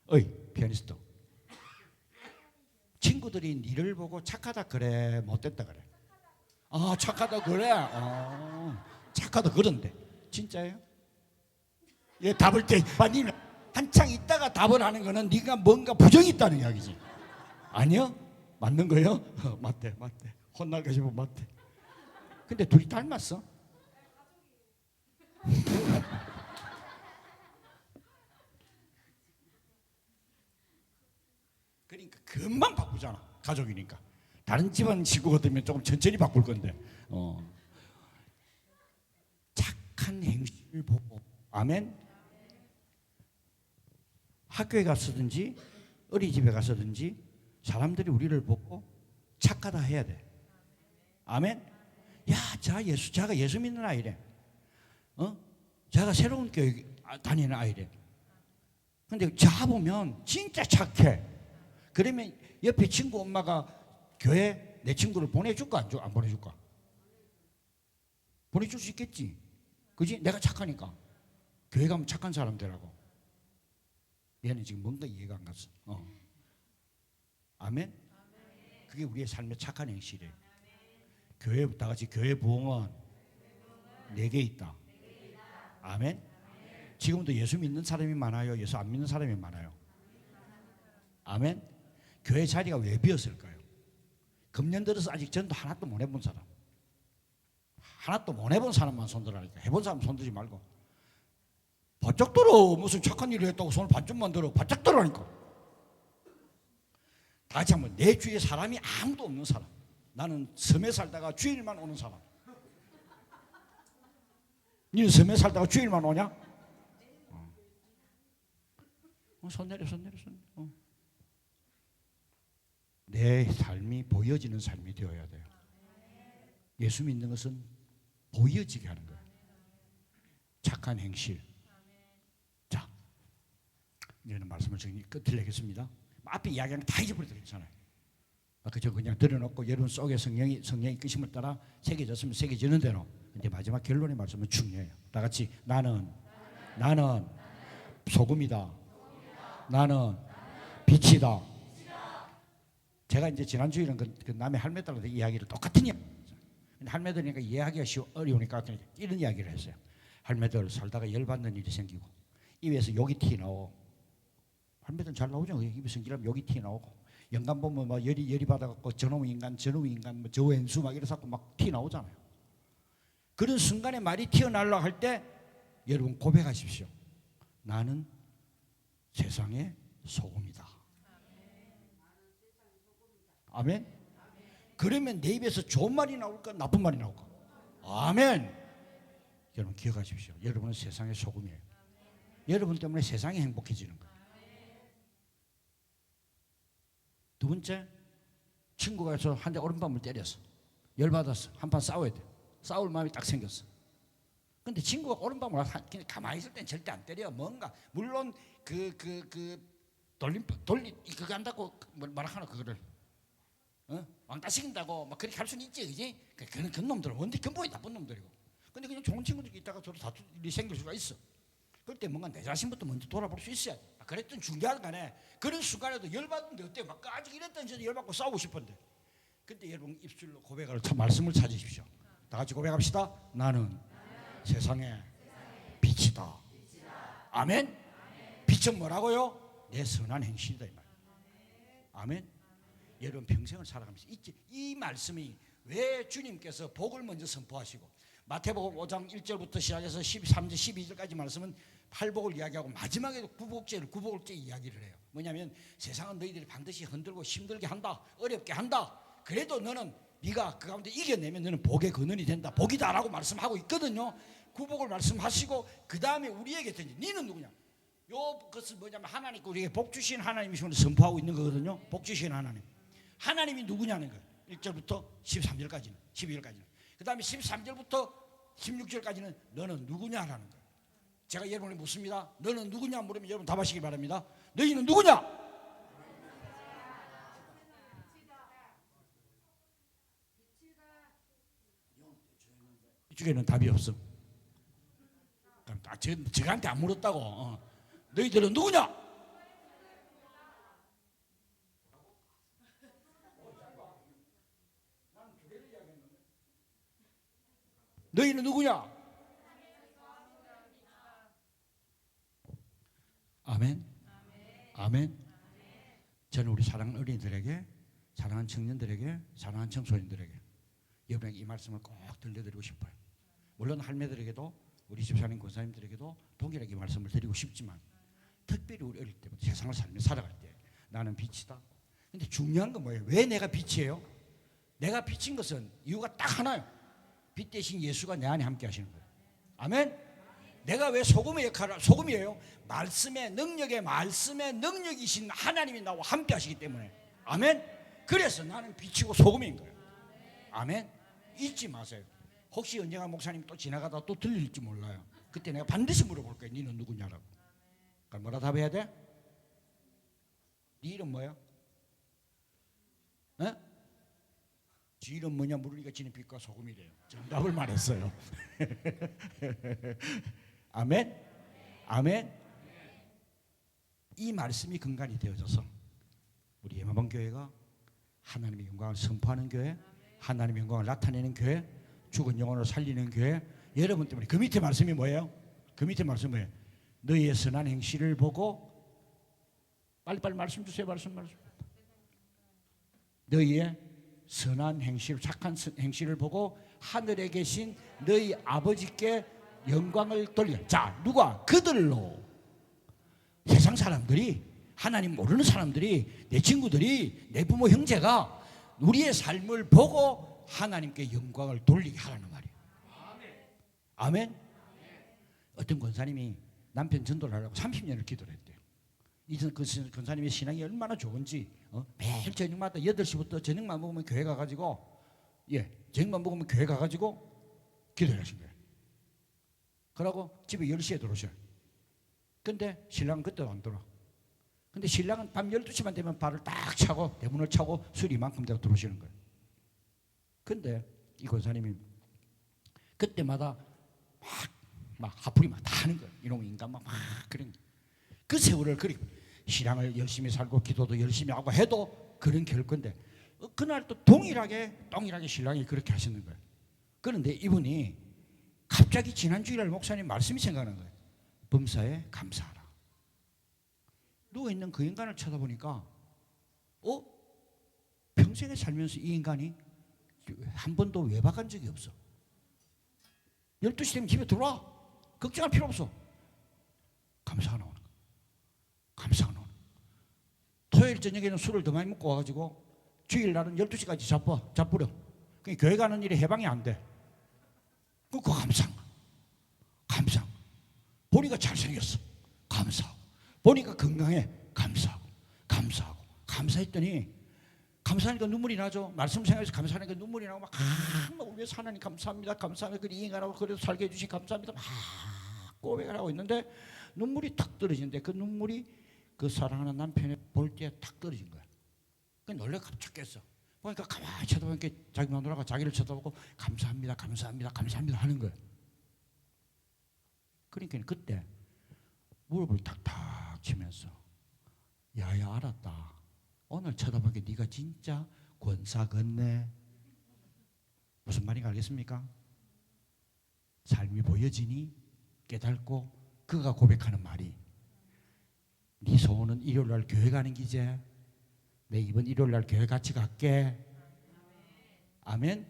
어이 피아니스트, 친구들이 니를 보고 착하다 그래 못됐다 그래? 아 착하다 그래? 착하다 그런데 진짜예요? 예, 답을 때 아니 한창 있다가 답을 하는 거는 네가 뭔가 부정이 있다는 이야기지. 아니요? 맞는 거예요? 맞대. 혼날까 싶으면 맞대. 근데 둘이 닮았어? 그러니까 금방 바꾸잖아. 가족이니까. 다른 집안 식구 같으면 조금 천천히 바꿀 건데 착한 행실을 보고. 아멘. 학교에 갔었든지 어린이집에 갔었든지 사람들이 우리를 보고 착하다 해야 돼. 아멘. 야, 자가 예수 믿는 아이래. 자가 새로운 교육 다니는 아이래. 근데 자 보면 진짜 착해. 그러면 옆에 친구 엄마가 교회 내 친구를 보내줄까 안 보내줄까? 보내줄 수 있겠지. 그지? 내가 착하니까. 교회 가면 착한 사람 되라고. 얘는 지금 뭔가 이해가 안 갔어. 아멘? 그게 우리의 삶의 착한 행실이에요. 교회 다 같이 교회 부흥은 4개 있다. 아멘? 지금도 예수 믿는 사람이 많아요? 예수 안 믿는 사람이 많아요? 아멘? 교회 자리가 왜 비었을까요? 금년 들어서 아직 전도 하나도 못 해본 사람, 하나도 못 해본 사람만 손들라니까. 해본 사람 손들지 말고. 바짝 들어. 무슨 착한 일을 했다고 손을 반쪽만 들어. 바짝 들어라니까. 다 같이 한번. 내 주위에 사람이 아무도 없는 사람. 나는 섬에 살다가 주일만 오는 사람. 니는 섬에 살다가 주일만 오냐? 손 내려. 내 삶이 보여지는 삶이 되어야 돼요. 예수 믿는 것은 보여지게 하는 거예요. 착한 행실. 자, 이제는 말씀을 끝을 내겠습니다. 앞에 이야기하는 다 잊어버려도 괜찮아요. 그저 그냥 들어놓고 여러분 속에 성령이 끄심을 따라 새겨졌으면 새겨지는 대로. 근데 마지막 결론의 말씀은 중요해요. 다 같이 나는 소금이다. 나는 빛이다. 제가 이제 지난주에는 그 남의 할매들한테 이야기를 똑같은 이야기. 근데 할매들이니까 이해하기가 어려우니까 이런 이야기를 했어요. 할매들 살다가 열받는 일이 생기고 입에서 욕이 튀어나오고. 할매들은 잘 나오죠. 입에서 일하면 욕이 튀어나오고. 영감 보면 막 열이 받아갖고 저놈 인간 뭐 저왼수 막 이래서 막 튀어나오잖아요. 그런 순간에 말이 튀어나오려고 할 때 여러분 고백하십시오. 나는 세상의 소금이다. 아멘. 그러면 내 입에서 좋은 말이 나올까 나쁜 말이 나올까? 아멘. 여러분 기억하십시오. 여러분은 세상의 소금이에요. 여러분 때문에 세상이 행복해지는 거예요. 두 번째, 친구가 가서 한 대 오른밤을 때렸어. 열받았어. 한판 싸워야 돼. 싸울 마음이 딱 생겼어. 근데 친구가 오른밤을 그냥 가만히 있을 땐 절대 안 때려. 뭔가 물론 그거 한다고 말하나 그거를 왕따 시킨다고 막 그렇게 할 수는 있지, 그지? 그런 놈들은 원래 근본이 나쁜 놈들이고. 근데 그냥 좋은 친구들이 있다가 서로 다툴 일이 생길 수가 있어. 그럴 때 뭔가 내 자신부터 먼저 돌아볼 수 있어야 돼. 그랬던 중요한 간에 그런 순간에도 열받는데 어때요? 막 아직 이랬던 저도 열받고 싸우고 싶은데. 근데 여러분 입술로 고백할 말씀을 찾으십시오. 다 같이 고백합시다. 나는 세상의 빛이다. 아멘. 빛은 뭐라고요? 내 선한 행실이다 이 말. 아멘. 여러분 평생을 살아가면서 이 말씀이 왜 주님께서 복을 먼저 선포하시고 마태복음 5장 1절부터 시작해서 13절 12절까지 말씀은 팔복을 이야기하고 마지막에 구복제 이야기를 해요. 뭐냐면 세상은 너희들이 반드시 흔들고 힘들게 한다, 어렵게 한다. 그래도 너는 네가 그 가운데 이겨내면 너는 복의 근원이 된다, 복이다라고 말씀하고 있거든요. 구복을 말씀하시고 그 다음에 우리에게 던지 너는 누구냐? 요 것은 뭐냐면 하나님께 우리에게 복 주신 하나님이시면 선포하고 있는 거거든요. 복 주신 하나님. 하나님이 누구냐는 거예요. 1절부터 13절까지는 12절까지는. 그 다음에 13절부터 16절까지는 너는 누구냐라는 거예요. 제가 여러분이 묻습니다. 너는 누구냐 물으면 여러분 답하시기 바랍니다. 너희는 누구냐? 이쪽에는 답이 없어. 저한테 안 물었다고. 너희들은 누구냐? 너희는 누구냐? 아멘. 아멘. 저는 우리 사랑하는 어린이들에게, 사랑하는 청년들에게, 사랑하는 청소년들에게 여러분에게 이 말씀을 꼭 들려드리고 싶어요. 물론 할매들에게도 우리 집사님 권사님들에게도 동일하게 말씀을 드리고 싶지만 특별히 우리 어릴 때부터 세상을 살아갈 때 나는 빛이다. 근데 중요한 건 뭐예요? 왜 내가 빛이에요? 내가 빛인 것은 이유가 딱 하나요. 빛 대신 예수가 내 안에 함께 하시는 거예요. 아멘. 내가 왜 소금의 역할을 소금이에요? 말씀의 능력이신 하나님이 나와 함께 하시기 때문에. 아멘. 그래서 나는 빛이고 소금인 거예요. 아멘. 잊지 마세요. 혹시 언젠가 목사님 또 지나가다 또 들릴지 몰라요. 그때 내가 반드시 물어볼 거예요. 너는 누구냐라고. 그럼 뭐라 답해야 돼? 네 이름 뭐야? 에? 지 이름 뭐냐 물으니까 지는 빛과 소금이래요. 정답을 말했어요. 아멘. 아멘. 이 말씀이 근간이 되어져서 우리 예마봉 교회가 하나님의 영광을 선포하는 교회, 하나님의 영광을 나타내는 교회, 죽은 영혼을 살리는 교회. 여러분 때문에 그 밑에 말씀이 뭐예요? 그 밑에 말씀이 뭐예요? 너희의 선한 행실을 보고 빨리빨리 말씀 주세요. 말씀. 너희의 선한 행실, 착한 행실을 보고 하늘에 계신 너희 아버지께 영광을 돌려. 자, 누가? 그들로. 세상 사람들이, 하나님 모르는 사람들이, 내 친구들이, 내 부모 형제가 우리의 삶을 보고 하나님께 영광을 돌리게 하라는 말이에요. 아멘. 어떤 권사님이 남편 전도를 하려고 30년을 기도를 했대요. 그 권사님의 신앙이 얼마나 좋은지 매일 저녁마다 8시부터 저녁만 먹으면 교회 가가지고 저녁만 먹으면 교회 가가지고 기도를 하신 거예요. 그러고 집에 10시에 들어오셔요. 근데 신랑은 그때도 안 들어와. 근데 신랑은 밤 12시만 되면 발을 딱 차고 대문을 차고 술이 이만큼 되고 들어오시는 거예요. 근데 이 권사님이 그때마다 막 하풀이 막 다 하는 거예요. 이놈의 인간 막 그런 거예요. 그 세월을 그리고 신앙을 열심히 살고 기도도 열심히 하고 해도 그런 결과인데 그날 또 동일하게 신랑이 그렇게 하시는 거예요. 그런데 이분이 갑자기 지난 주일날 목사님 말씀이 생각나는 거예요. 범사에 감사하라. 누워있는 그 인간을 쳐다보니까 평생에 살면서 이 인간이 한 번도 외박한 적이 없어. 12시 되면 집에 들어와. 걱정할 필요 없어. 감사가 나오는 거야. 감사가 나오는 거야. 토요일 저녁에는 술을 더 많이 먹고 와가지고 주일날은 12시까지 자뿌려. 그러니까 교회 가는 일이 해방이 안 돼. 그거 감사한 거야. 감사. 보니까 잘생겼어. 감사하고. 보니까 건강해. 감사하고. 감사했더니 감사하니까 눈물이 나죠. 말씀 생각해서 감사하니까 눈물이 나고 막 우리 위해서 하나님 감사합니다. 감사합니다. 그 인간하고 그래도 살게 해주신 감사합니다. 막 고백을 하고 있는데 눈물이 탁 떨어지는데 그 눈물이 그 사랑하는 남편의 볼 때 탁 떨어진 거야. 그 놀래 깜짝 깼어. 보니까 가만히 쳐다보니까 자기 마누라가 자기를 쳐다보고 감사합니다 하는 거야. 그러니까 그때 무릎을 탁탁 치면서 야야 알았다. 오늘 쳐다보니까 네가 진짜 권사 같네. 무슨 말인가 알겠습니까? 삶이 보여지니 깨닫고 그가 고백하는 말이 네 소원은 일요일 날 교회 가는 기제. 내 이번 일요일 날 교회 같이 갈게. 아멘.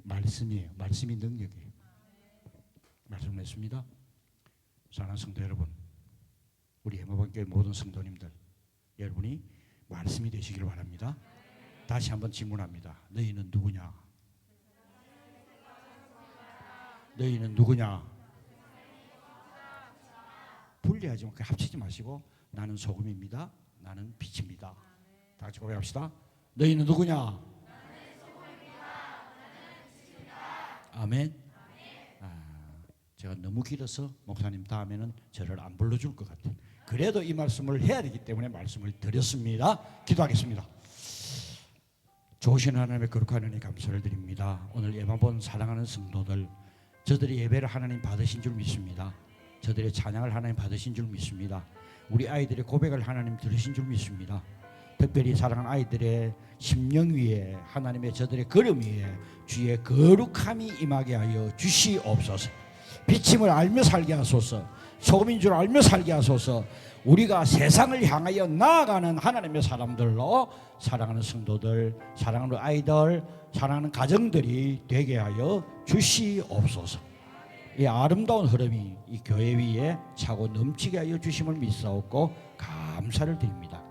말씀이에요. 말씀이 능력이에요. 말씀했습니다. 사랑하는 성도 여러분, 우리 해마방교회 모든 성도님들, 여러분이 말씀이 되시길 바랍니다. 다시 한번 질문합니다. 너희는 누구냐? 너희는 누구냐? 분리하지 말고 합치지 마시고 나는 소금입니다. 나는 빛입니다. 다 같이 고백합시다. 너희는 누구냐? 아멘. 제가 너무 길어서 목사님 다음에는 저를 안 불러줄 것 같아요. 그래도 이 말씀을 해야 되기 때문에 말씀을 드렸습니다. 기도하겠습니다. 좋으신 하나님의 거룩한 은혜 감사를 드립니다. 오늘 예만 본 사랑하는 성도들, 저들이 예배를 하나님 받으신 줄 믿습니다. 저들의 찬양을 하나님 받으신 줄 믿습니다. 우리 아이들의 고백을 하나님 들으신 줄 믿습니다. 특별히 사랑하는 아이들의 심령 위에 하나님의 저들의 걸음 위에 주의 거룩함이 임하게 하여 주시옵소서. 비침을 알며 살게 하소서. 소금인 줄 알며 살게 하소서. 우리가 세상을 향하여 나아가는 하나님의 사람들로 사랑하는 성도들, 사랑하는 아이들, 사랑하는 가정들이 되게 하여 주시옵소서. 이 아름다운 흐름이 이 교회 위에 차고 넘치게 하여 주심을 믿사옵고 감사를 드립니다.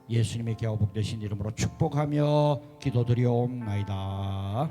예수님의 귀하고 복되신 이름으로 축복하며 기도드리옵나이다.